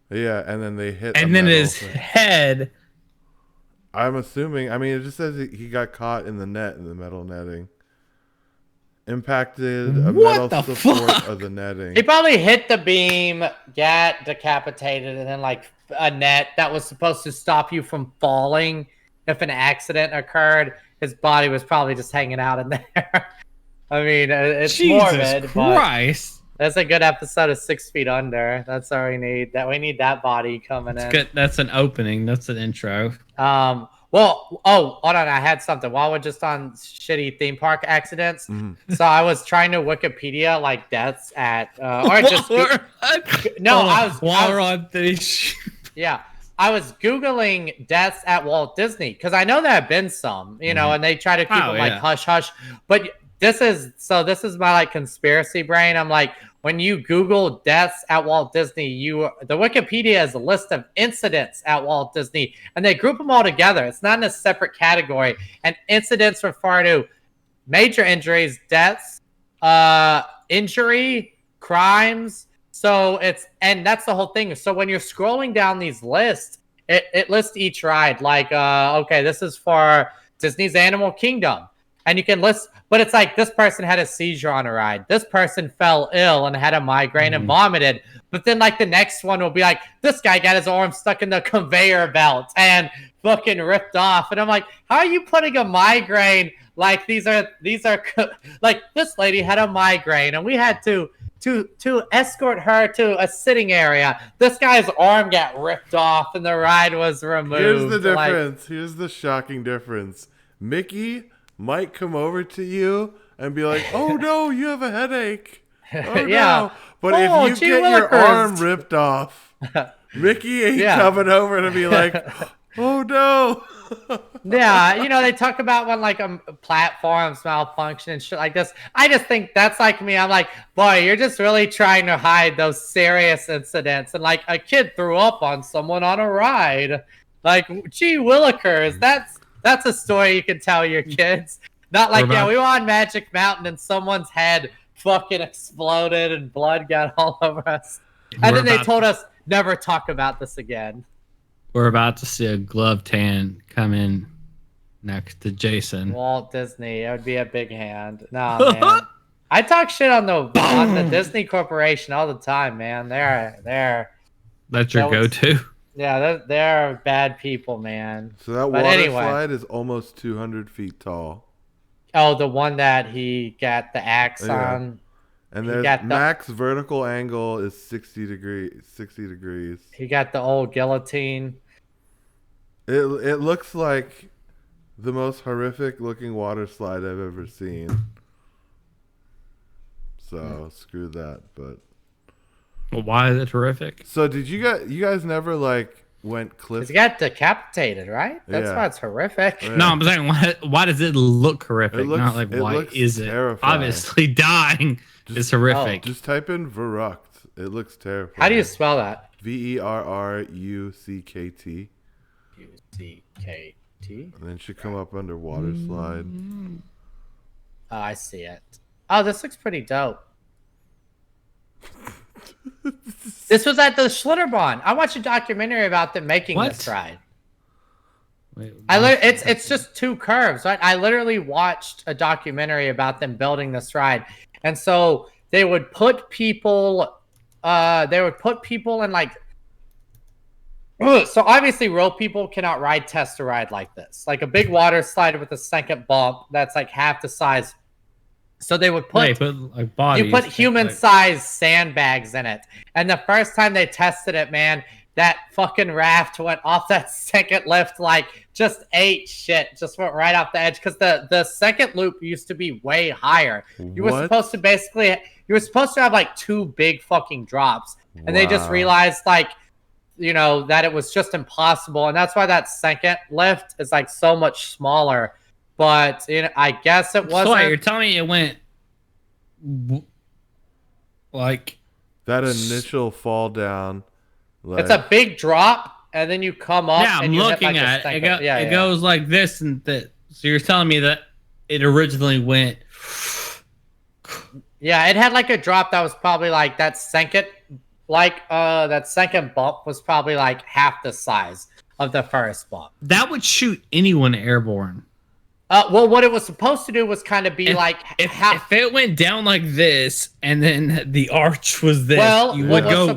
yeah, and then they hit. And then his head. I'm assuming. I mean, it just says he got caught in the net, in the metal netting. Impacted a metal support of the netting. He probably hit the beam, got decapitated, and then like a net that was supposed to stop you from falling if an accident occurred. His body was probably just hanging out in there. I mean, it's morbid, Christ. but that's a good episode of 6 Feet Under. That's all we need. We need that body coming in. Good. That's an opening. That's an intro. Well, hold on. I had something while we're just on shitty theme park accidents. Mm-hmm. So I was trying to Wikipedia like deaths at, or just on this. Yeah, I was Googling deaths at Walt Disney because I know there have been some, you know, and they try to keep them like hush hush. But this is my like conspiracy brain. I'm like, when you Google deaths at Walt Disney, the Wikipedia is a list of incidents at Walt Disney, and they group them all together. It's not in a separate category. And incidents refer to major injuries, deaths, injury, crimes. So and that's the whole thing. So when you're scrolling down these lists, it lists each ride. Like, okay, this is for Disney's Animal Kingdom. And you can list, but it's like this person had a seizure on a ride. This person fell ill and had a migraine and vomited. But then like the next one will be like, this guy got his arm stuck in the conveyor belt and fucking ripped off. And I'm like, how are you putting a migraine? Like these are like this lady had a migraine and we had to escort her to a sitting area. This guy's arm got ripped off and the ride was removed. Here's the difference. Here's the shocking difference. Mickey might come over to you and be like, oh no, you have a headache. Oh no. But if you get your arm ripped off, Mickey ain't coming over to be like, oh no. Yeah, you know, they talk about when like platforms malfunction and shit like this. I just think that's like me. I'm like, boy, you're just really trying to hide those serious incidents. And like a kid threw up on someone on a ride. Like, gee willikers, that's a story you can tell your kids. Not like, we were on Magic Mountain and someone's head fucking exploded and blood got all over us. And then they told us never talk about this again. We're about to see a glove tan come in next to Jason. Walt Disney. It would be a big hand. No, man. I talk shit on the Disney Corporation all the time, man. That's your go-to? Yeah, they're bad people, man. So that water slide is almost 200 feet tall. Oh, the one that he got the axe on. And there's max vertical angle is 60 degrees. He got the old guillotine. It looks like the most horrific looking water slide I've ever seen. so screw that. But Well, why is it horrific? so did you guys never like went cliff? He got decapitated, right? That's why it's horrific. Yeah. No, I'm saying why does it look horrific? It looks- Not like it why looks is it? terrifying. Obviously, dying is horrific. Just type in Verrucht. It looks terrifying. How do you spell that? Verruckt. UCKT. And then it should come up under water slide. Oh, I see it. Oh, this looks pretty dope. This was at the Schlitterbahn. I watched a documentary about them making this ride. Wait, It's just two curves, right? I literally watched a documentary about them building this ride, and so they would put people, in like. So obviously, real people cannot test a ride like this, like a big water slide with a second bump that's like half the size. So they would put like bodies. You put human-sized sandbags in it, and the first time they tested it, man, that fucking raft went off that second lift like just ate shit, just went right off the edge because the second loop used to be way higher. You were supposed to have like two big fucking drops, and they just realized like, that it was just impossible, and that's why that second lift is like so much smaller. But I guess it wasn't. So you're telling me it went like that initial fall down. Like, it's a big drop, and then you come up. Yeah, I'm and looking at it. It goes like this and that. So you're telling me that it originally went. Yeah, it had like a drop that was probably like that second, that second bump was probably like half the size of the first bump. That would shoot anyone airborne. Well, what it was supposed to do was kind of be if it went down like this and then the arch was this, you would go.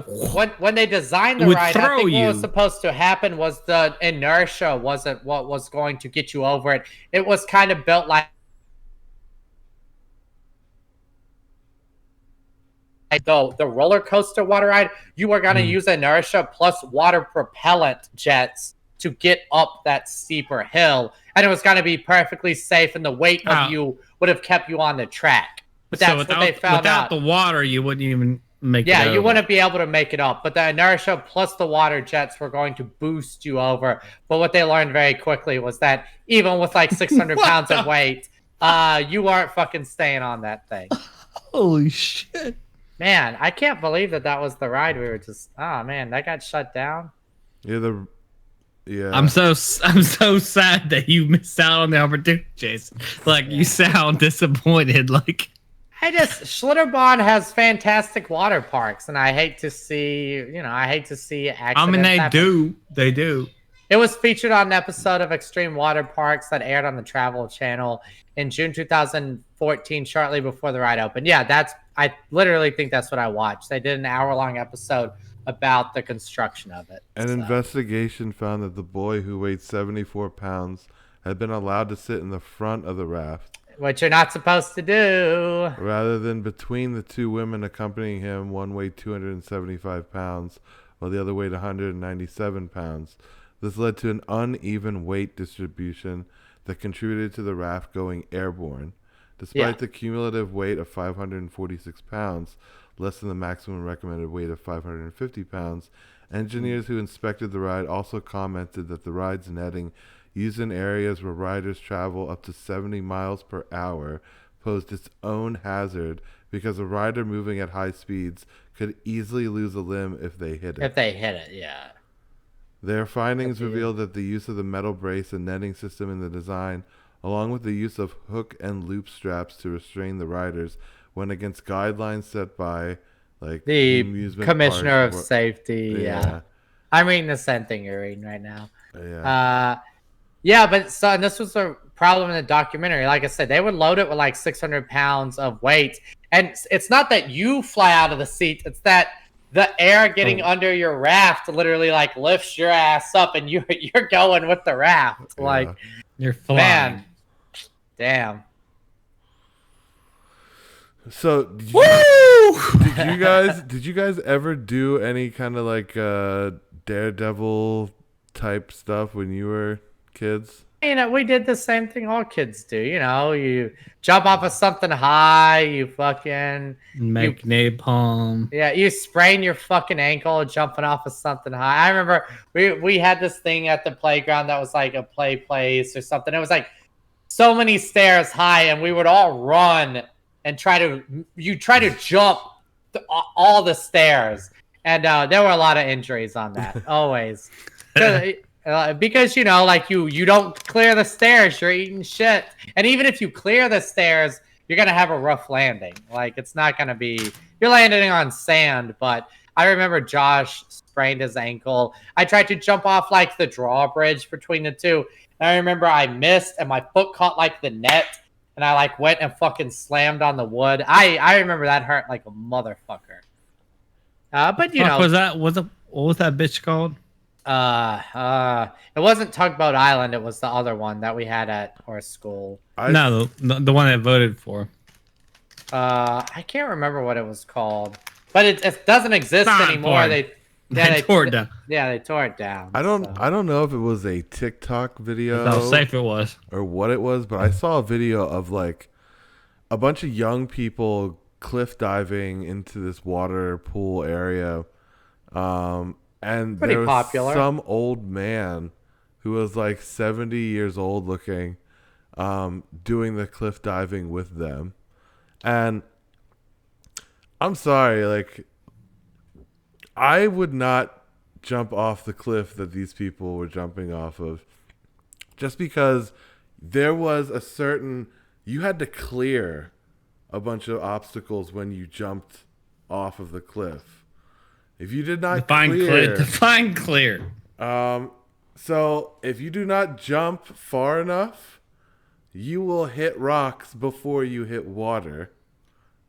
When they designed the ride, I think what was supposed to happen was the inertia wasn't what was going to get you over it. It was kind of built like the roller coaster water ride. You are going to use inertia plus water propellant jets to get up that steeper hill, and it was going to be perfectly safe, and the weight of you would have kept you on the track. But that's what they found out. Without the water, you wouldn't even make it over. Yeah, you wouldn't be able to make it up. But the inertia plus the water jets were going to boost you over. But what they learned very quickly was that even with like 600 pounds of weight, you aren't fucking staying on that thing. Holy shit. Man, I can't believe that was the ride. We were just, oh man, that got shut down. Yeah. I'm so sad that you missed out on the opportunity, Jason. Like, you sound disappointed. Like, Schlitterbahn has fantastic water parks, and I hate to see accidents. I mean, they do. It was featured on an episode of Extreme Water Parks that aired on the Travel Channel in June 2014, shortly before the ride opened. Yeah, I literally think that's what I watched. They did an hour-long episode about the construction of it. An investigation found that the boy who weighed 74 pounds had been allowed to sit in the front of the raft. Which you're not supposed to do. Rather than between the two women accompanying him, one weighed 275 pounds, while the other weighed 197 pounds. This led to an uneven weight distribution that contributed to the raft going airborne. Despite the cumulative weight of 546 pounds, less than the maximum recommended weight of 550 pounds, engineers who inspected the ride also commented that the ride's netting used in areas where riders travel up to 70 miles per hour posed its own hazard because a rider moving at high speeds could easily lose a limb if they hit it. Yeah. Their findings revealed that the use of the metal brace and netting system in the design, along with the use of hook and loop straps to restrain the riders, went against guidelines set by the Commissioner of Safety. Yeah. I'm reading the same thing you're reading right now. And this was a problem in the documentary. Like I said, they would load it with like 600 pounds of weight, and it's not that you fly out of the seat; it's that the air getting under your raft literally like lifts your ass up, and you're going with the raft. Like you're flying. Man, damn. So did you guys ever do any kind of like Daredevil type stuff when you were kids? We did the same thing all kids do. You jump off of something high, you fucking Make napalm. yeah, you sprain your fucking ankle jumping off of something high. I remember we had this thing at the playground that was like a play place or something. It was like so many stairs high, and we would all run and try to jump all the stairs, and there were a lot of injuries on that always. Because like you don't clear the stairs, you're eating shit, and even if you clear the stairs, you're gonna have a rough landing. Like it's not gonna be you're landing on sand. But I remember Josh sprained his ankle. I tried to jump off like the drawbridge between the two. And I remember I missed and my foot caught like the net, and I like went and fucking slammed on the wood. I remember that hurt like a motherfucker. But What was that? What was that bitch called? It wasn't Tugboat Island. It was the other one that we had at our school. No, the one I voted for. I can't remember what it was called, but it doesn't exist anymore. They tore it down. Yeah, they tore it down. I don't know if it was a TikTok video. How safe it was, or what it was, but I saw a video of like a bunch of young people cliff diving into this water pool area, and pretty there was popular. Some old man who was like 70 years old looking, doing the cliff diving with them, and I'm sorry, like, I would not jump off the cliff that these people were jumping off of, just because there was you had to clear a bunch of obstacles when you jumped off of the cliff. If you did not define clear. So if you do not jump far enough, you will hit rocks before you hit water.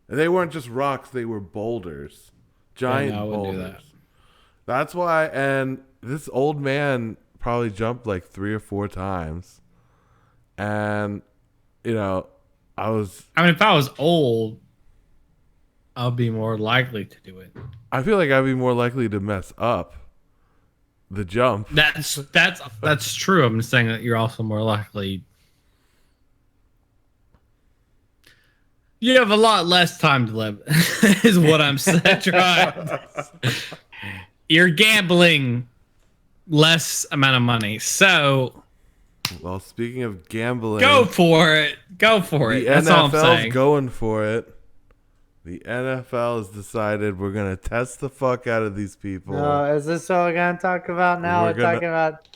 And they weren't just rocks, they were boulders. Giant boulders. That's why, and this old man probably jumped like 3 or 4 times. And, I mean, if I was old, I'll be more likely to do it. I feel like I'd be more likely to mess up the jump. That's true. I'm just saying that you're also more likely. You have a lot less time to live, is what I'm saying. You're gambling less amount of money. So, well, speaking of gambling, go for it. That's all I'm saying. Going for it. The NFL has decided we're going to test the fuck out of these people. Is this what we're going to talk about now? We're talking about...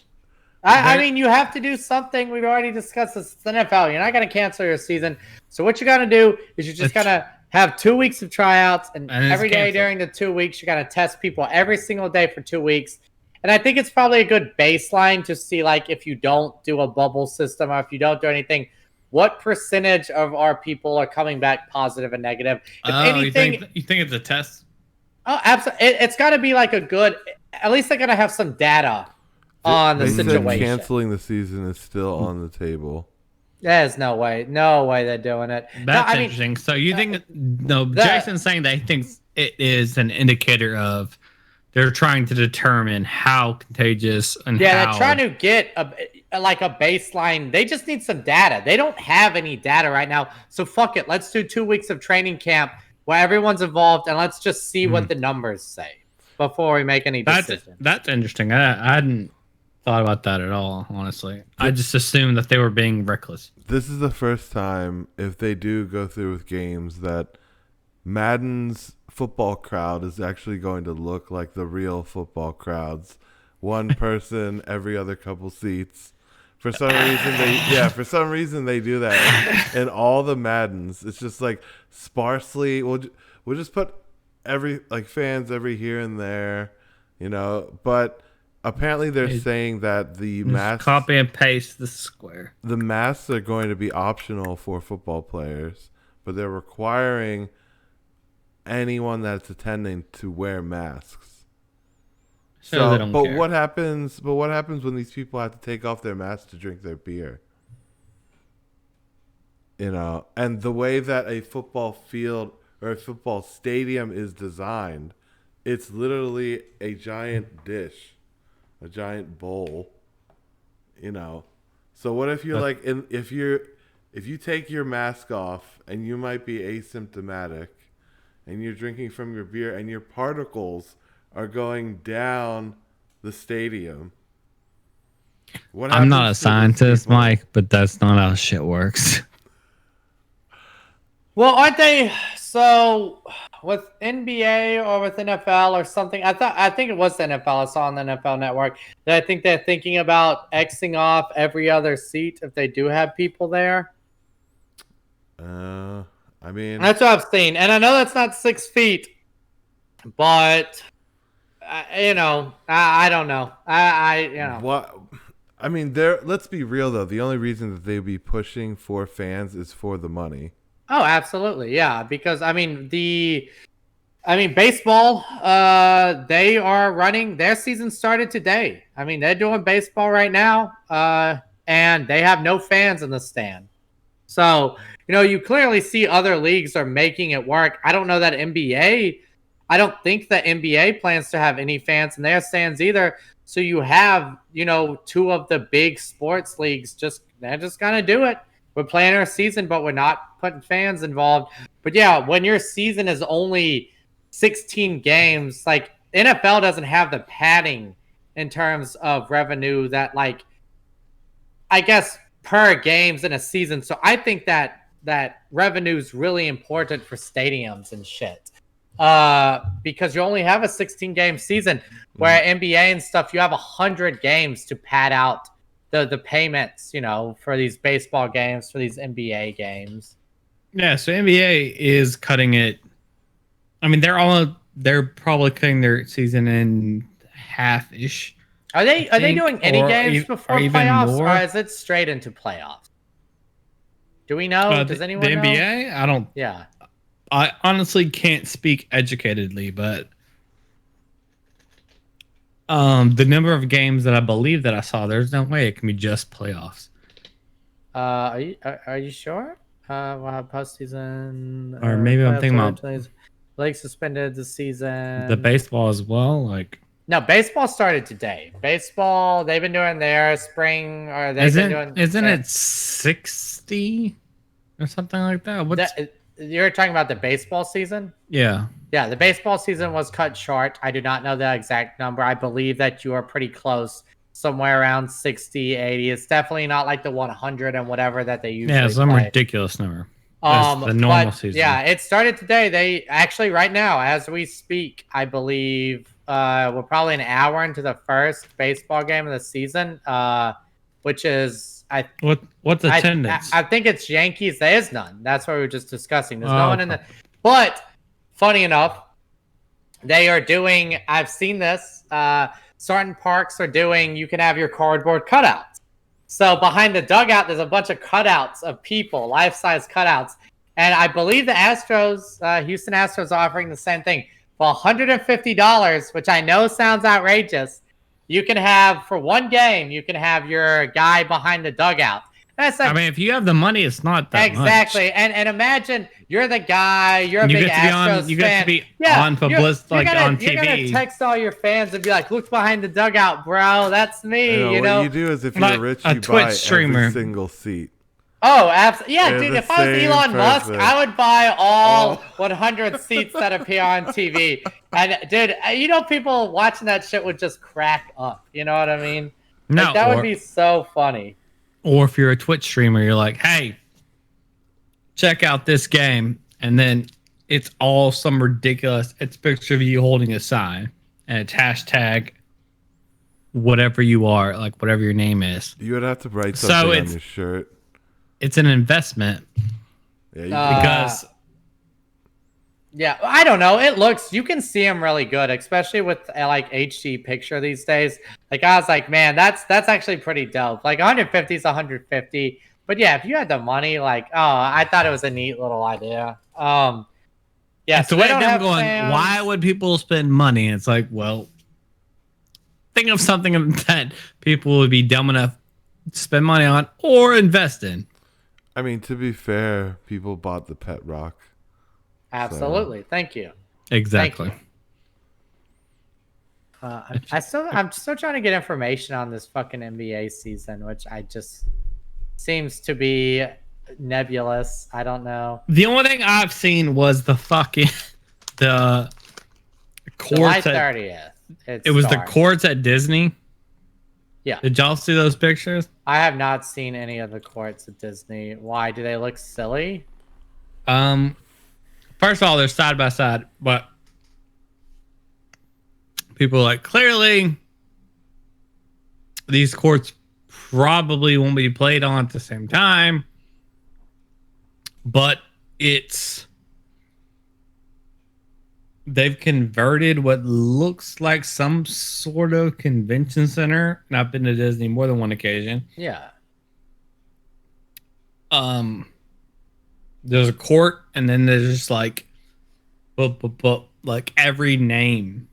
I mean, you have to do something. We've already discussed this. It's the NFL. You're not going to cancel your season. So what you're going to do is you're just going to have 2 weeks of tryouts. And every day during the 2 weeks, you're going to test people every single day for 2 weeks. And I think it's probably a good baseline to see, like, if you don't do a bubble system or if you don't do anything, what percentage of our people are coming back positive and negative? If anything, you think it's a test? Oh, absolutely. It's got to be like a good. At least they're going to have some data on the situation. Canceling the season is still on the table. There's no way they're doing it. That's interesting. So you think Jason's saying that he thinks it is an indicator of they're trying to determine how contagious and they're trying to get a baseline. They just need some data. They don't have any data right now. So fuck it. Let's do 2 weeks of training camp where everyone's involved, and let's just see what the numbers say before we make any decisions. That's interesting. I hadn't thought about that at all, honestly. I just assumed that they were being reckless. This is the first time, if they do go through with games, that Madden's football crowd is actually going to look like the real football crowds. One person every other couple seats. For some reason they do that in all the Maddens. It's just like sparsely. We'll just put fans every here and there, But apparently they're saying that the masks, copy and paste the square. The masks are going to be optional for football players, but they're requiring anyone that's attending to wear masks. But what happens when these people have to take off their masks to drink their beer? And the way that a football field or a football stadium is designed, it's literally a giant dish, a giant bowl, So what if you're like if you take your mask off and you might be asymptomatic and you're drinking from your beer and your particles are going down the stadium? What I'm not a happens to those scientist, people? Mike, but that's not how shit works. Well, aren't they so with NBA or with NFL or something? I think it was the NFL. I saw on the NFL Network that I think they're thinking about Xing off every other seat if they do have people there. I mean, That's what I've seen, and I know that's not 6 feet, but I don't know. what? I mean, there. Let's be real though. The only reason that they'd be pushing for fans is for the money. Oh, absolutely, yeah. Because baseball. They are running. Their season started today. I mean, they're doing baseball right now. And they have no fans in the stand. So you clearly see other leagues are making it work. I don't know that NBA. I don't think that NBA plans to have any fans in their stands either. So you have, two of the big sports leagues they're just gonna do it. We're playing our season, but we're not putting fans involved. But yeah, when your season is only 16 games, like NFL doesn't have the padding in terms of revenue that I guess per games in a season. So I think that revenue is really important for stadiums and shit. Because you only have a 16 game season, where NBA and stuff, you have 100 games to pad out the payments, for these baseball games, for these NBA games. Yeah, so NBA is cutting it. I mean, they're probably cutting their season in half-ish. Are they doing any games before playoffs, more? or is it straight into playoffs? Do we know? Does anyone know? The NBA? I don't. Yeah. I honestly can't speak educatedly, but the number of games that I believe that I saw, there's no way it can be just playoffs. Are you sure? We'll have postseason. Or maybe I'm thinking about League suspended the season. The baseball as well, No, baseball started today. Baseball, they've been doing their spring, or they've been doing. Isn't it 60 or something like that? You're talking about the baseball season? Yeah. Yeah, the baseball season was cut short. I do not know the exact number. I believe that you are pretty close, somewhere around 60, 80. It's definitely not like the 100 and whatever that they usually some play. ridiculous number. That's the normal season. Yeah, it started today. They actually, right now, as we speak, I believe we're probably an hour into the first baseball game of the season, which is what's attendance? I think it's Yankees. There is none. That's what we were just discussing. There's no one in the. But funny enough, they are doing. I've seen this. Certain parks are doing. You can have your cardboard cutouts. So behind the dugout, there's a bunch of cutouts of people, life-size cutouts. And I believe the Astros, Houston Astros, are offering the same thing. For $150, which I know sounds outrageous, you can have, for one game, you can have your guy behind the dugout. I mean, if you have the money, it's not that exactly. much. And imagine you're the guy, you're a big Astros fan. You get to be on publicity, on TV. You're gonna text all your fans and be like, "Look behind the dugout, bro. That's me." What you do is, if you're rich, you buy every single seat. Oh, absolutely. Yeah, dude, if I was Elon Musk, I would buy all 100 seats that appear on TV. And, dude, people watching that shit would just crack up. You know what I mean? No, that would be so funny. Or if you're a Twitch streamer, you're like, hey, check out this game. And then it's all some ridiculous, it's a picture of you holding a sign. And it's hashtag whatever you are, like whatever your name is. You would have to write something on your shirt. It's an investment. Yeah, yeah, I don't know. You can see them really good, especially with HD picture these days. Like, I was like, man, that's actually pretty dope. Like 150 is 150. But yeah, if you had the money, I thought it was a neat little idea. Yeah, it's the way I'm going, why would people spend money? And it's like, well, think of something that people would be dumb enough to spend money on or invest in. I mean, to be fair, people bought the pet rock. Absolutely. So. Thank you. Exactly. Thank you. I'm still trying to get information on this fucking NBA season, which seems to be nebulous. I don't know. The only thing I've seen was the fucking the July courts at 30th. it was the courts at Disney. Yeah. Did y'all see those pictures? I have not seen any of the courts at Disney. Why? Do they look silly? First of all, they're side by side, but people are like, clearly these courts probably won't be played on at the same time, but they've converted what looks like some sort of convention center. And I've been to Disney more than one occasion. Yeah. There's a court, and then there's just like every name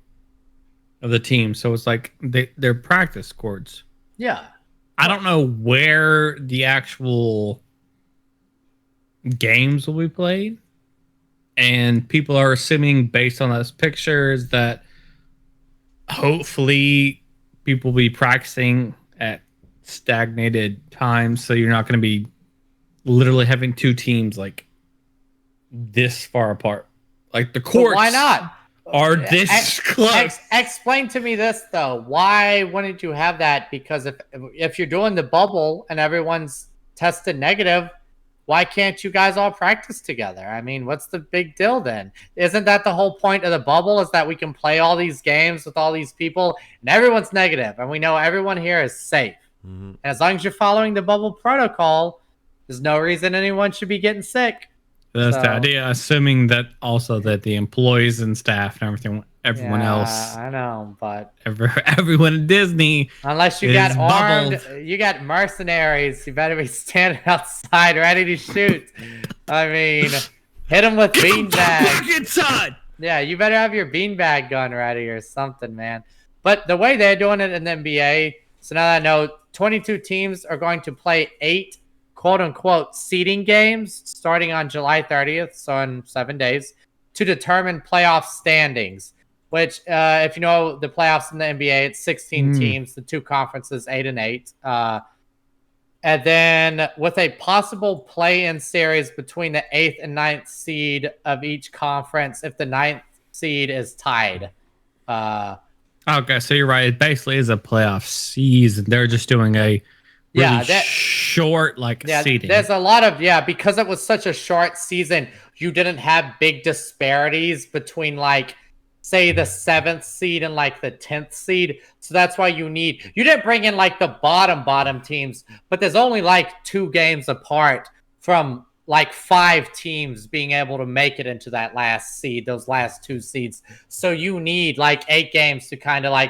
of the team. So it's like they're practice courts. Yeah. I don't know where the actual games will be played. And people are assuming based on those pictures that hopefully people will be practicing at stagnated times. So you're not going to be literally having two teams like this far apart. Like the courts. But why not? Are this close? Explain to me this though. Why wouldn't you have that? Because if you're doing the bubble and everyone's tested negative, why can't you guys all practice together? I mean, what's the big deal then? Isn't that the whole point of the bubble, is that we can play all these games with all these people and everyone's negative and we know everyone here is safe. Mm-hmm. And as long as you're following the bubble protocol, there's no reason anyone should be getting sick. That's the idea, assuming that also that the employees and staff and everyone else. I know, but everyone at Disney. Unless you got armed, you got mercenaries. You better be standing outside ready to shoot. I mean, hit them with beanbags. Yeah, you better have your beanbag gun ready or something, man. But the way they're doing it in the NBA, so now that I know 22 teams are going to play 8 quote-unquote seeding games starting on July 30th, so in 7 days, to determine playoff standings, which, if you know the playoffs in the NBA, it's 16 teams, the 2 conferences, 8 and 8. And then with a possible play-in series between the 8th and 9th seed of each conference if the 9th seed is tied. Okay, so you're right. It basically is a playoff season. They're just doing a really short seeding. There's a lot of because it was such a short season, you didn't have big disparities between say the 7th seed and the 10th seed. So that's why you didn't bring in the bottom teams, but there's only 2 games apart from 5 teams being able to make it into that last seed, those last 2 seeds. So you need 8 games to kind of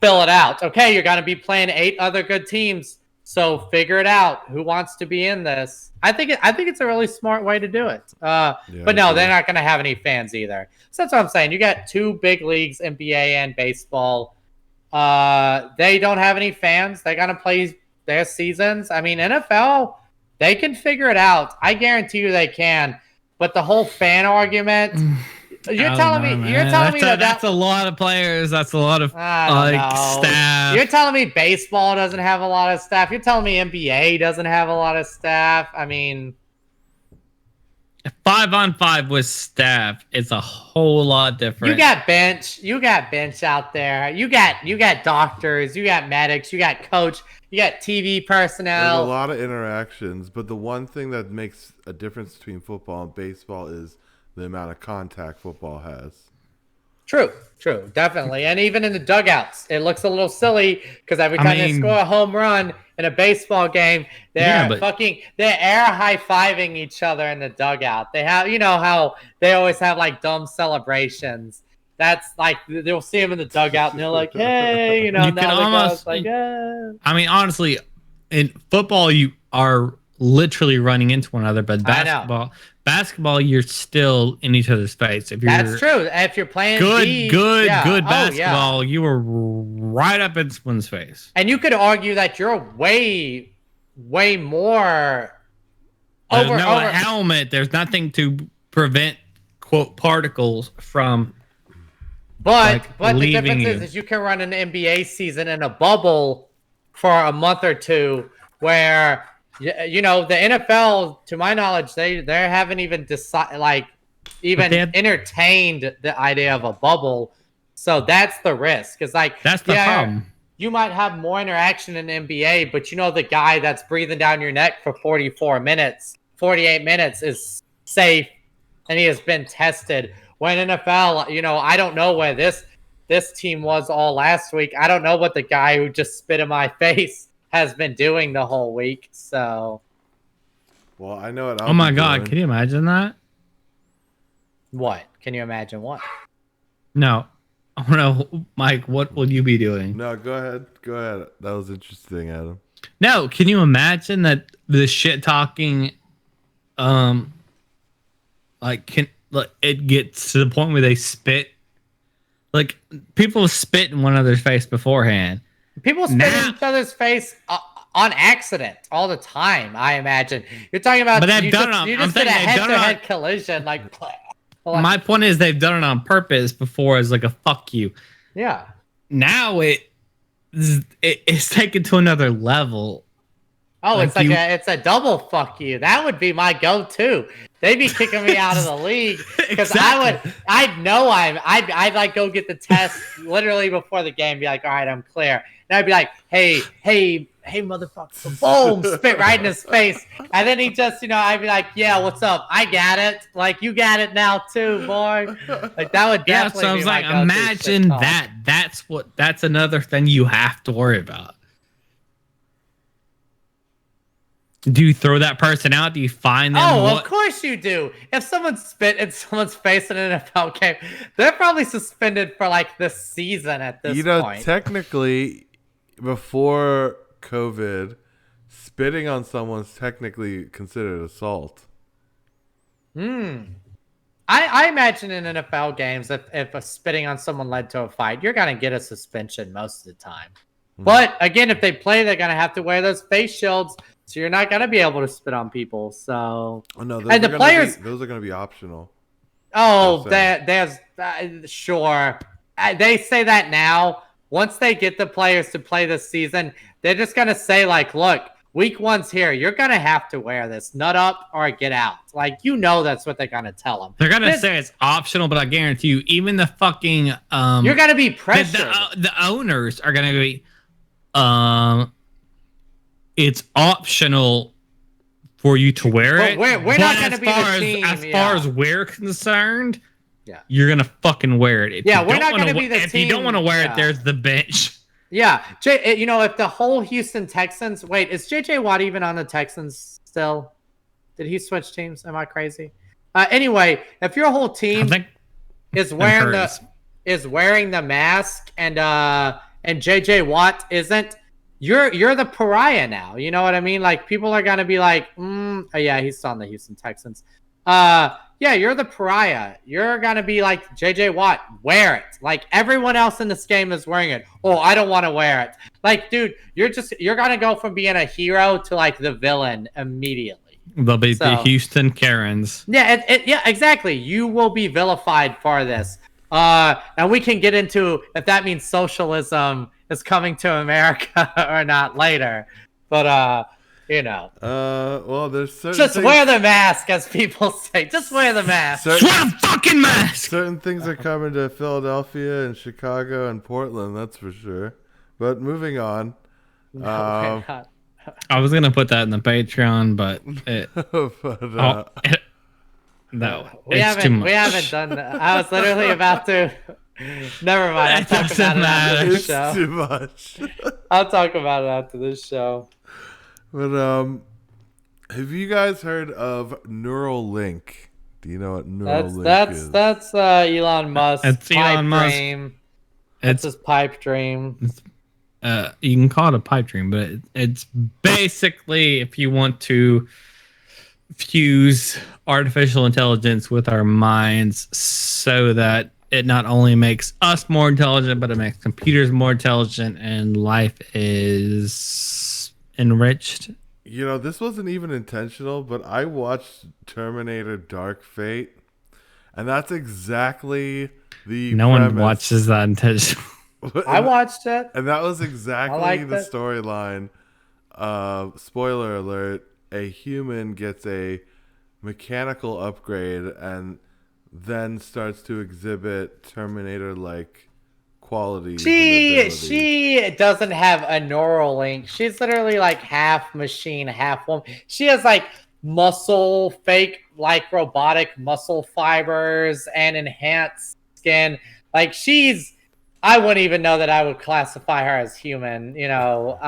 fill it out. Okay, you're going to be playing 8 other good teams. So figure it out. Who wants to be in this? I think it's a really smart way to do it. But no, they're not going to have any fans either. So that's what I'm saying. You got 2 big leagues, NBA and baseball. They don't have any fans. They're going to play their seasons. I mean, NFL, they can figure it out. I guarantee you they can. But the whole fan argument... You're telling me that's a lot of players. That's a lot of staff. You're telling me baseball doesn't have a lot of staff. You're telling me NBA doesn't have a lot of staff. I mean, 5-on-5 with staff, it's a whole lot different. You got bench out there. You got doctors. You got medics. You got coach. You got TV personnel. There's a lot of interactions, but the one thing that makes a difference between football and baseball is the amount of contact football has. True, definitely. And even in the dugouts, it looks a little silly because every time they score a home run in a baseball game, they're air high-fiving each other in the dugout. They have, how they always have dumb celebrations. That's they'll see them in the dugout and they're like, hey, you can almost I mean, honestly, in football, you are literally running into one another, but basketball, you're still in each other's face. That's true. If you're playing good basketball, you were right up in someone's face. And you could argue that you're way more. There's no helmet. There's nothing to prevent quote particles from. But the difference is you can run an NBA season in a bubble for a month or two where Yeah, you know, the NFL, to my knowledge, they haven't even entertained the idea of a bubble. So that's the risk. It's like, That's the problem. You might have more interaction in the NBA, but you know the guy that's breathing down your neck for 48 minutes is safe, and he has been tested. When NFL, you know, I don't know where this team was all last week. I don't know what the guy who just spit in my face has been doing the whole week. So, well, I know what. Oh my God, can you imagine that? What? Can you imagine what? No. I don't know, Mike, what will you be doing? No, go ahead. Go ahead. That was interesting, Adam. No, can you imagine that the shit talking, it gets to the point where they spit, like people spit in one another's face beforehand. People spit in each other's face on accident all the time. I imagine you're talking about. But they've done it. You just did a head-to-head collision, like. My point is they've done it on purpose before as like a fuck you. Yeah. Now it's taken to another level. Oh, like it's a double fuck you. That would be my go-to. They'd be kicking me out of the league because Exactly. I'd like go get the test literally before the game. Be like, all right, I'm clear. And I'd be like, hey, motherfucker, boom, spit right in his face. And then he just, you know, I'd be like, yeah, what's up? I got it. Like, you got it now too, boy. Like, that would definitely so I was like, imagine that. That's another thing you have to worry about. Do you throw that person out? Do you find them? Oh, of course you do. If someone spit in someone's face in an NFL game, they're probably suspended for like this season at this point. You know, technically, before COVID, spitting on someone's technically considered assault. I imagine in NFL games, if a spitting on someone led to a fight, you're going to get a suspension most of the time. But again, if they play, they're going to have to wear those face shields. So you're not going to be able to spit on people. So, no, and the players, those are going to be optional. Oh, there's sure. They say that now. Once they get the players to play this season, they're just going to say like, look, week 1's here. You're going to have to wear this. Nut up or get out. Like, you know, that's what they're going to tell them. They're going to say it's optional, but I guarantee you, even the fucking, you're going to be pressured. The owners are going to be, it's optional for you to wear it. We're not going to be the team. As far as we're concerned, yeah, you're going to fucking wear it. We're not going to be the team. If you don't want to wear it, there's the bench. Yeah. You know, if the whole Houston Texans... Wait, is J.J. Watt even on the Texans still? Did he switch teams? Am I crazy? Anyway, if your whole team is wearing the mask and J.J. Watt isn't, you're the pariah now. You know what I mean? Like, people are going to be like, oh, yeah, he's still on the Houston Texans. Yeah, you're the pariah. You're going to be like, JJ Watt, wear it. Like, everyone else in this game is wearing it. Oh, I don't want to wear it. Like, dude, you're going to go from being a hero to, like, the villain immediately. They'll be the Houston Karens. Yeah, yeah, exactly. You will be vilified for this. And we can get into if that means socialism is coming to America or not later. But, you know. Well, there's certain just wear the mask, as people say. Just wear the mask. Wear the fucking mask. Certain things are coming to Philadelphia and Chicago and Portland, that's for sure. But moving on. I was gonna put that in the Patreon, but no, we haven't done that. I was literally about to. Never mind. I'll talk about it after this show. It's too much. I'll talk about it after this show. But have you guys heard of Neuralink? Do you know what Neuralink is? That's Elon Musk. It's Elon Musk. Dream. It's his pipe dream. You can call it a pipe dream, but it's basically if you want to fuse artificial intelligence with our minds so that it not only makes us more intelligent, but it makes computers more intelligent and life is enriched. You know, this wasn't even intentional, but I watched Terminator Dark Fate, and that's exactly the No premise. one watches that intentional. I watched it. And that was exactly the it. storyline. Spoiler alert. a human gets a mechanical upgrade and then starts to exhibit Terminator-like qualities and abilities. She doesn't have a Neuralink. She's literally like half machine, half woman. She has like muscle, fake like robotic muscle fibers and enhanced skin. Like I wouldn't even know that I would classify her as human. You know,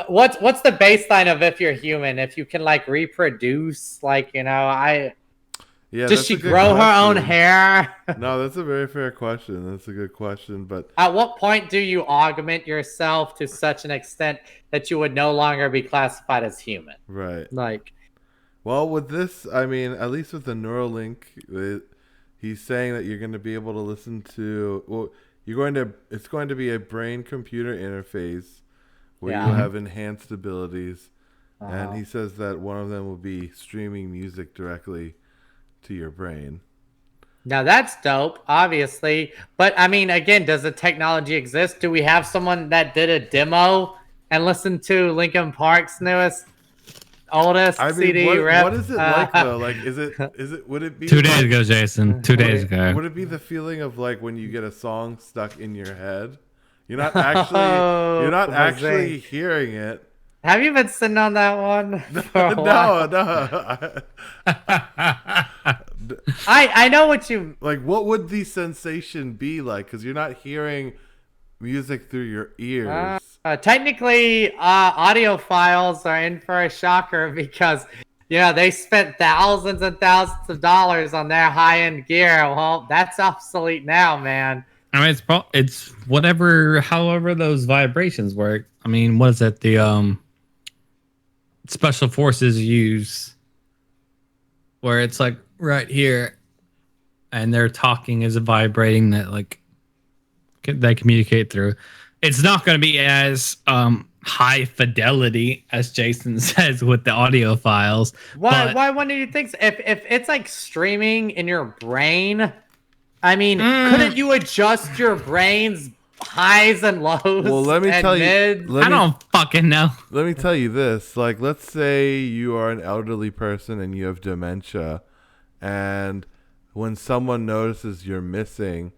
what's the baseline of if you're human? If you can like reproduce, like, you know, Yeah, does she grow her own hair? No, that's a very fair question. That's a good question. But at what point do you augment yourself to such an extent that you would no longer be classified as human? right. Like, Well, with this, I mean, at least with the Neuralink, he's saying that you're going to be able to listen to. Well, it's going to be a brain-computer interface where Yeah. you'll have enhanced abilities, and he says that one of them will be streaming music directly to your brain. now that's dope, obviously. But I mean, again, does the technology exist? Do we have someone that did a demo and listened to Linkin Park's oldest CD rip? What is it like though? Like, would it be 2 days ago, Jason? 2 days ago. Would it be the feeling of like when you get a song stuck in your head? You're not actually hearing it. Have you been sitting on that one? No. I know what you like. What would the sensation be like? Because you're not hearing music through your ears. technically, audiophiles are in for a shocker because, you know, they spent thousands and thousands of dollars on their high-end gear. Well, that's obsolete now, man. I mean, it's however those vibrations work. I mean, what is it? The special forces use, where it's like right here, and they're talking is vibrating that like they communicate through. It's not going to be as high fidelity as Jason says with the audio files. Why do you think so? If it's like streaming in your brain, I mean, couldn't you adjust your brain's highs and lows? Well, let me tell you. I don't fucking know. Let me tell you this. Like, let's say you are an elderly person and you have dementia, and when someone notices you're missing,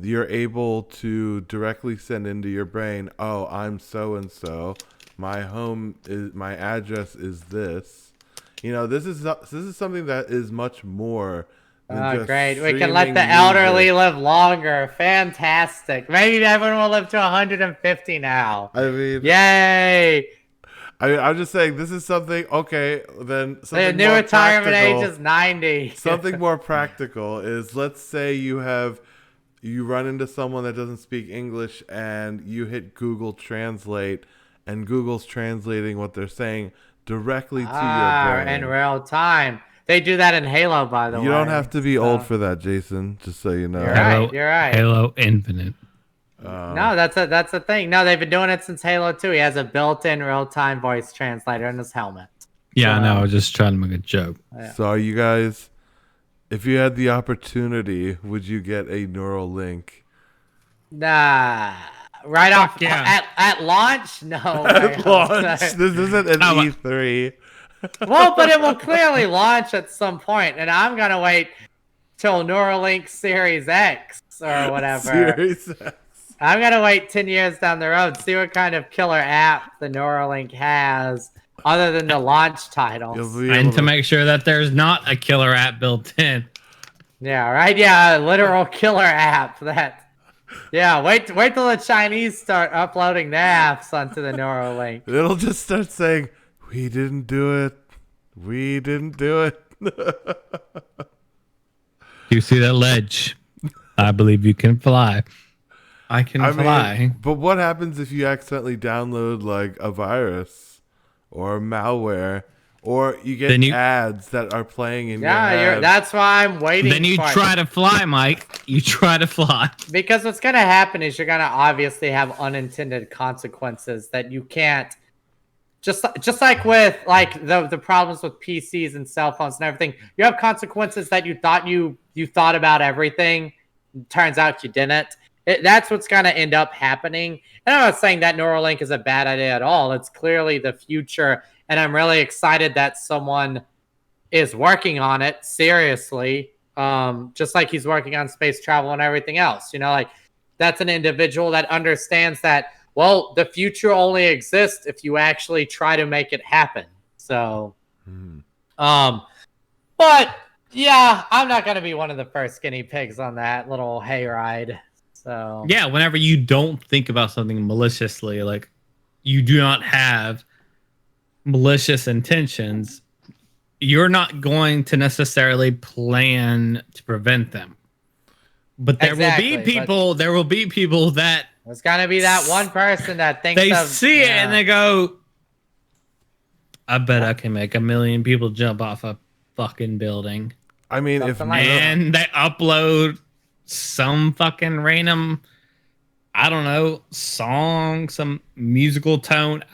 you're able to directly send into your brain, "Oh, I'm so and so. My address is this." You know, this is something that is much more. Oh, great. We can let the elderly live longer. Fantastic. Maybe everyone will live to 150 now. I mean, yay. I'm just saying, this is something, okay, then something The new more retirement practical, age is 90. Something more practical is, let's say you run into someone that doesn't speak English and you hit Google Translate, and Google's translating what they're saying directly to your brain. In real time. They do that in Halo, by the way. You don't have to be old for that, Jason, just so you know. You're right. Halo Infinite. No, that's a thing. No, they've been doing it since Halo 2. He has a built-in real-time voice translator in his helmet. Yeah, I know. I was just trying to make a joke. Yeah. So are you guys, if you had the opportunity, would you get a Neuralink? Nah. Right off at launch? No. At launch? This isn't an E3. Well, but it will clearly launch at some point, and I'm gonna wait till Neuralink Series X or whatever. Series X. I'm gonna wait 10 years down the road, see what kind of killer app the Neuralink has, other than the launch titles. And to make sure that there's not a killer app built in. Yeah, right. Yeah, a literal killer app. Wait till the Chinese start uploading their apps onto the Neuralink. It'll just start saying, "We didn't do it. We didn't do it." You see that ledge? I believe you can fly. I can fly. But what happens if you accidentally download like a virus or malware, or you get ads that are playing in your head? That's why I'm waiting. Then you try to fly, Mike. You try to fly. Because what's gonna happen is you're gonna obviously have unintended consequences that you can't. Just like with like the problems with PCs and cell phones and everything, you have consequences that you thought about everything. Turns out you didn't. That's what's going to end up happening. And I'm not saying that Neuralink is a bad idea at all. It's clearly the future, and I'm really excited that someone is working on it seriously. Just like he's working on space travel and everything else. Like that's an individual that understands that, well, the future only exists if you actually try to make it happen. So, but yeah, I'm not going to be one of the first guinea pigs on that little hayride. So yeah, whenever you don't think about something maliciously, like you do not have malicious intentions, you're not going to necessarily plan to prevent them. But there will be people that there's gonna be that one person that thinks they see it and they go, I bet I can make 1 million people jump off a fucking building. I mean, and they upload some fucking random, I don't know, song, some musical tone.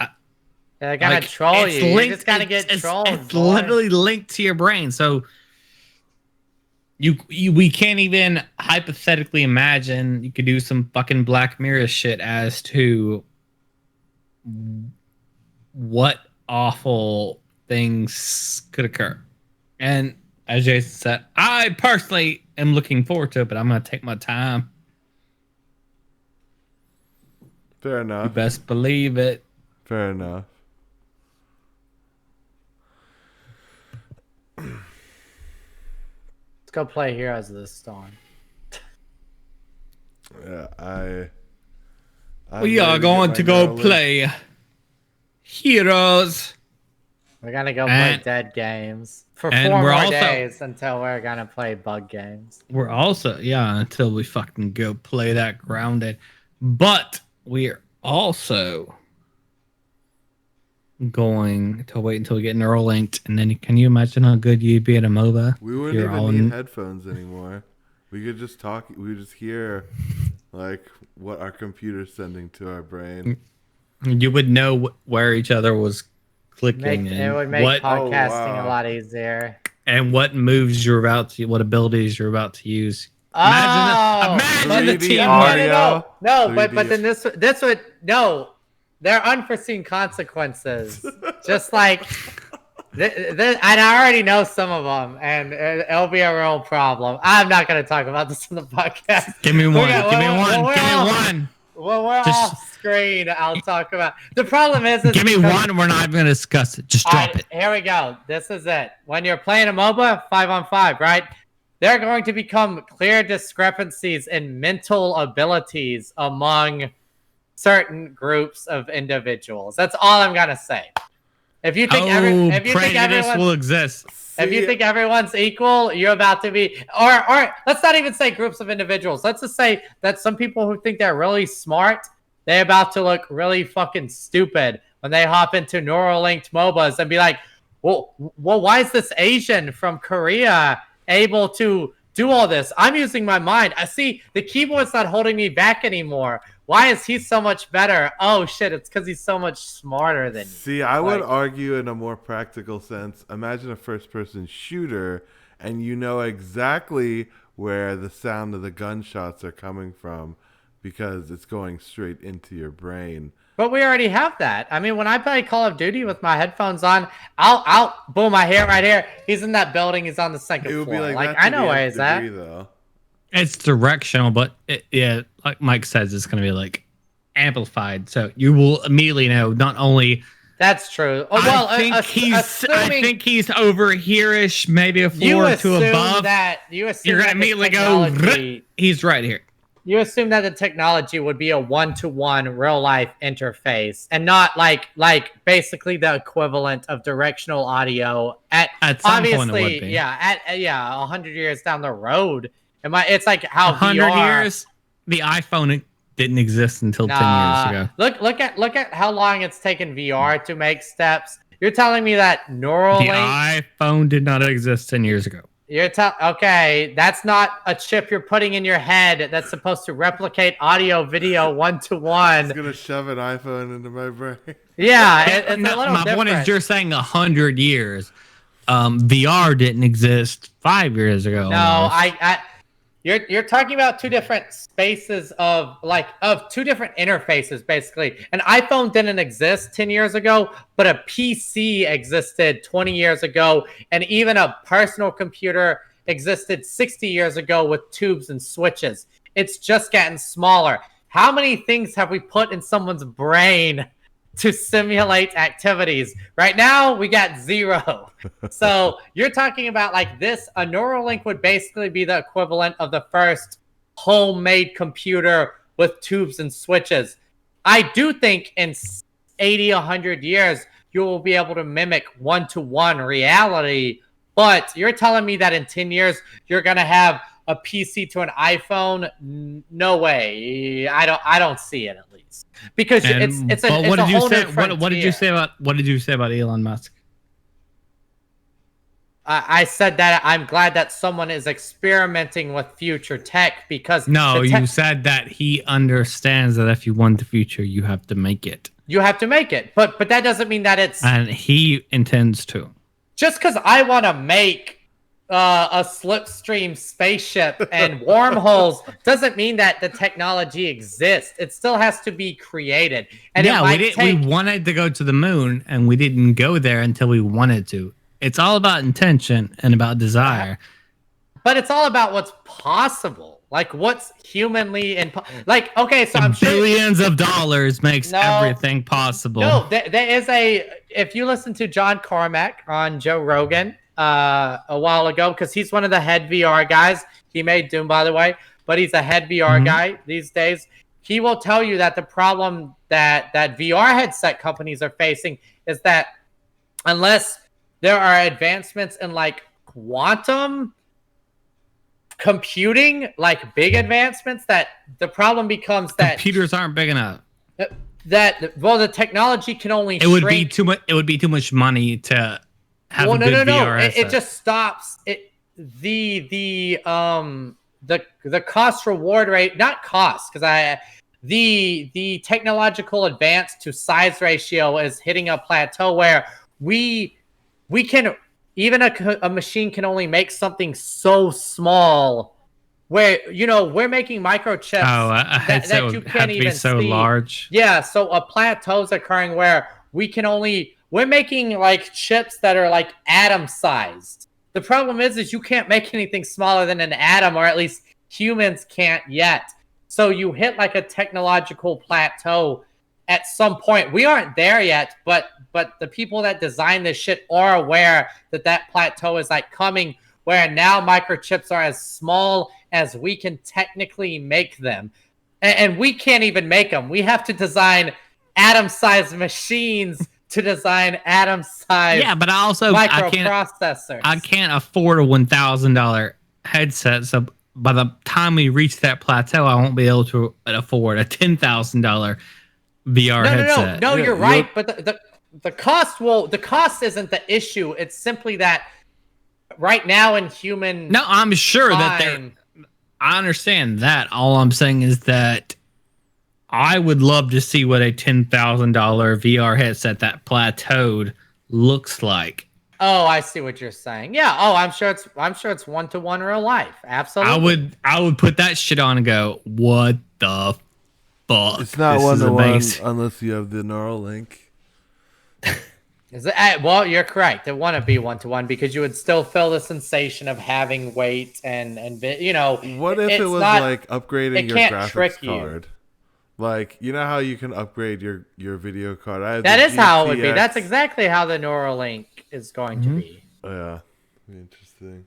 They're gonna troll you. You're just gonna get trolled. It's literally linked to your brain. So we can't even hypothetically imagine you could do some fucking Black Mirror shit as to what awful things could occur. And as Jason said, I personally am looking forward to it, but I'm gonna take my time. Fair enough. You best believe it. Fair enough. Let's go play Heroes of the Storm. Yeah, we are going to go play Heroes. We're gonna go play dead games for 4 more days until we're gonna play bug games. We're also, until we fucking go play that grounded. But we're also going to wait until we get Neuralinked, and then can you imagine how good you'd be at a MOBA? We wouldn't even need headphones anymore. We could just talk. We would just hear like what our computer's sending to our brain. You would know where each other was clicking. It would make podcasting a lot easier. And what moves you're about to, what abilities you're about to use. Imagine the team. But then this would there are unforeseen consequences. Just like and I already know some of them, and it'll be a real problem. I'm not going to talk about this on the podcast. Give me one. Give me one. When we're off screen, I'll talk about. The problem is give me one. We're not even going to discuss it. Just drop it. Here we go. This is it. When you're playing a MOBA 5-on-5, right? There are going to become clear discrepancies in mental abilities among certain groups of individsals. That's all I'm gonna say. If you think prejudice will exist, if you think everyone's equal, you're about to be. Or let's not even say groups of individuals. Let's just say that some people who think they're really smart, they're about to look really fucking stupid when they hop into Neuralinked MOBAs and be like, well, why is this Asian from Korea able to do all this? I'm using my mind. I see the keyboard's not holding me back anymore. Why is he so much better? Oh shit, it's because he's so much smarter than you. See, I would argue in a more practical sense. Imagine a first-person shooter, and you know exactly where the sound of the gunshots are coming from because it's going straight into your brain. But we already have that. I mean, when I play Call of Duty with my headphones on, I'll boom, I hear right here. He's in that building. He's on the second floor. Be like I know where he's at. Though. It's directional, but like Mike says, it's going to be like amplified. So you will immediately know not only. That's true. Oh, well, I think he's over here-ish, maybe a floor to above. You're going to immediately go, he's right here. You assume that the technology would be a one-to-one real-life interface and not like basically the equivalent of directional audio at some point it would be. 100 years down the road. It's like how 100 VR, years, the iPhone didn't exist until 10 years ago. Look at how long it's taken VR to make steps. You're telling me that Neuralink... The iPhone did not exist 10 years ago. Okay, that's not a chip you're putting in your head that's supposed to replicate audio, video, one-to-one. It's gonna shove an iPhone into my brain. Yeah, it's a little my point is, you're saying 100 years. VR didn't exist 5 years ago. No, You're talking about two different spaces of two different interfaces, basically. An iPhone didn't exist 10 years ago, but a PC existed 20 years ago, and even a personal computer existed 60 years ago with tubes and switches. It's just gotten smaller. How many things have we put in someone's brain to simulate activities? Right now, we got 0. So you're talking about like this. A Neuralink would basically be the equivalent of the first homemade computer with tubes and switches. I do think in 80, 100 years, you will be able to mimic one-to-one reality. But you're telling me that in 10 years, you're going to have a PC to an iPhone? No way. I don't see it, at least, because it's a whole new frontier. What did you say about Elon Musk? I said that I'm glad that someone is experimenting with future tech, because you said that he understands that if you want the future, you have to make it. You have to make it, but that doesn't mean that it's. And he intends to. Just because I want to make a slipstream spaceship and wormholes doesn't mean that the technology exists. It still has to be created. And we wanted to go to the moon, and we didn't go there until we wanted to. It's all about intention and about desire. But it's all about what's possible. Like what's humanly okay, so I'm sure billions of dollars makes everything possible. No, there is if you listen to John Carmack on Joe Rogan a while ago, because he's one of the head VR guys. He made Doom, by the way, but he's a head VR guy these days. He will tell you that the problem that VR headset companies are facing is that unless there are advancements in like quantum computing, like big advancements, that the problem becomes that computers aren't big enough. The technology can only It would be too much money to have a good VR headset. It just stops it. The cost reward rate, not cost, because the technological advance to size ratio is hitting a plateau where we can, even a machine can only make something so small where, we're making microchips that you can't even so see. Large. Yeah, so a plateau is occurring where we're making like chips that are like atom sized. The problem is you can't make anything smaller than an atom, or at least humans can't yet. So you hit like a technological plateau at some point. We aren't there yet, but the people that design this shit are aware that plateau is like coming, where now microchips are as small as we can technically make them. And we can't even make them. We have to design atom-sized machines to design atom-sized but also microprocessors. I can't afford a $1,000 headset, so by the time we reach that plateau, I won't be able to afford a $10,000 VR headset. No, you're right. But the cost isn't the issue. It's simply that right now in human. No, I'm sure that I understand that. All I'm saying is that I would love to see what a $10,000 VR headset that plateaued looks like. Oh, I see what you're saying. Yeah. Oh, I'm sure it's one-to-one real life. Absolutely. I would put that shit on and go, what the fuck? It's not one-to-one unless you have the Neuralink. Well, you're correct. It wouldn't be one-to-one because you would still feel the sensation of having weight and What if it was like upgrading your graphics card? Like, you know how you can upgrade your video card? That is how it would be. That's exactly how the Neuralink is going to be. Oh, yeah. Interesting.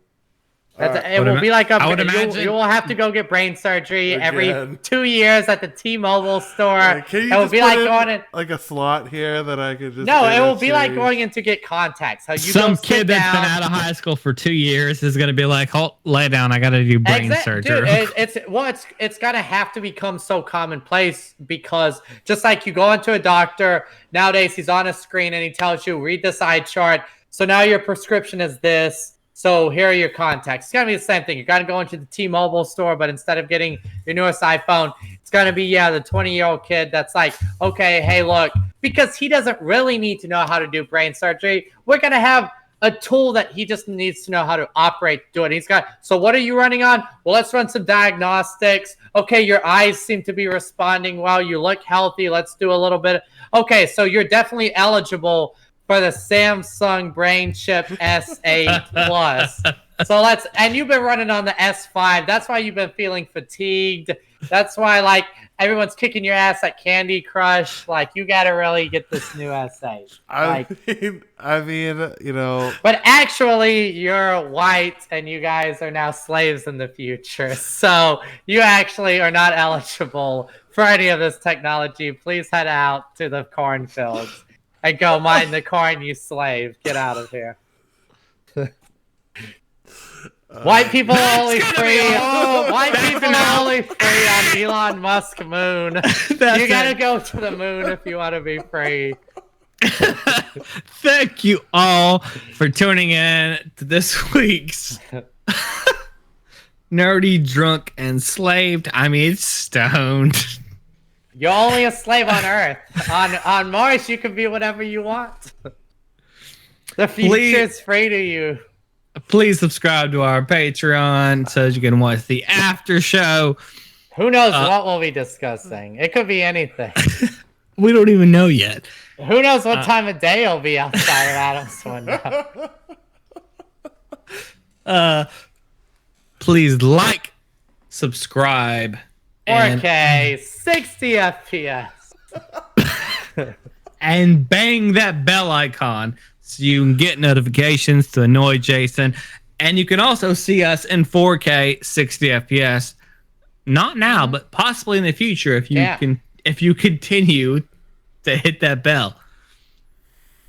It will be like you will have to go get brain surgery every 2 years at the T-Mobile store. Can you it will be like going in like a slot here that I could just. No, it will be like going in to get contacts. How you some kid that's been out of high school for 2 years is going to be like, "Hold, lay down. I got to do brain surgery." Dude, it's got to have to become so commonplace, because just like you go into a doctor nowadays, he's on a screen and he tells you, read this eye chart. So now your prescription is this. So here are your contacts. It's going to be the same thing. You got to go into the T-Mobile store, but instead of getting your newest iPhone, it's going to be, the 20-year-old kid that's like, okay, hey, look, because he doesn't really need to know how to do brain surgery. We're going to have a tool that he just needs to know how to operate, do it. He's got, so what are you running on? Well, let's run some diagnostics. Okay, your eyes seem to be responding well. You look healthy. Let's do a little bit. Okay, so you're definitely eligible for the Samsung Brain Chip S8 Plus. So and you've been running on the S5. That's why you've been feeling fatigued. That's why, like, everyone's kicking your ass at Candy Crush. Like, you got to really get this new S8. I mean, you know. But actually, you're white, and you guys are now slaves in the future. So you actually are not eligible for any of this technology. Please head out to the cornfields and go mine the corn, you slave. Get out of here. White people are only free. White people are only free on Elon Musk moon. You gotta go to the moon if you want to be free. Thank you all for tuning in to this week's Nerdy, Drunk, and Slaved. I mean, it's stoned. You're only a slave on Earth. On Mars, you can be whatever you want. The future is free to you. Please subscribe to our Patreon so you can watch the after show. Who knows what we'll be discussing? It could be anything. We don't even know yet. Who knows what time of day it'll be outside of Adam's window? Please like, subscribe, 4K, 60 FPS. and bang that bell icon so you can get notifications to annoy Jason. And you can also see us in 4K 60 FPS. Not now, but possibly in the future if you continue to hit that bell.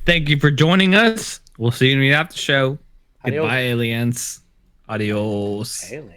Thank you for joining us. We'll see you in the after show. Adios. Goodbye, aliens. Adios. Aliens.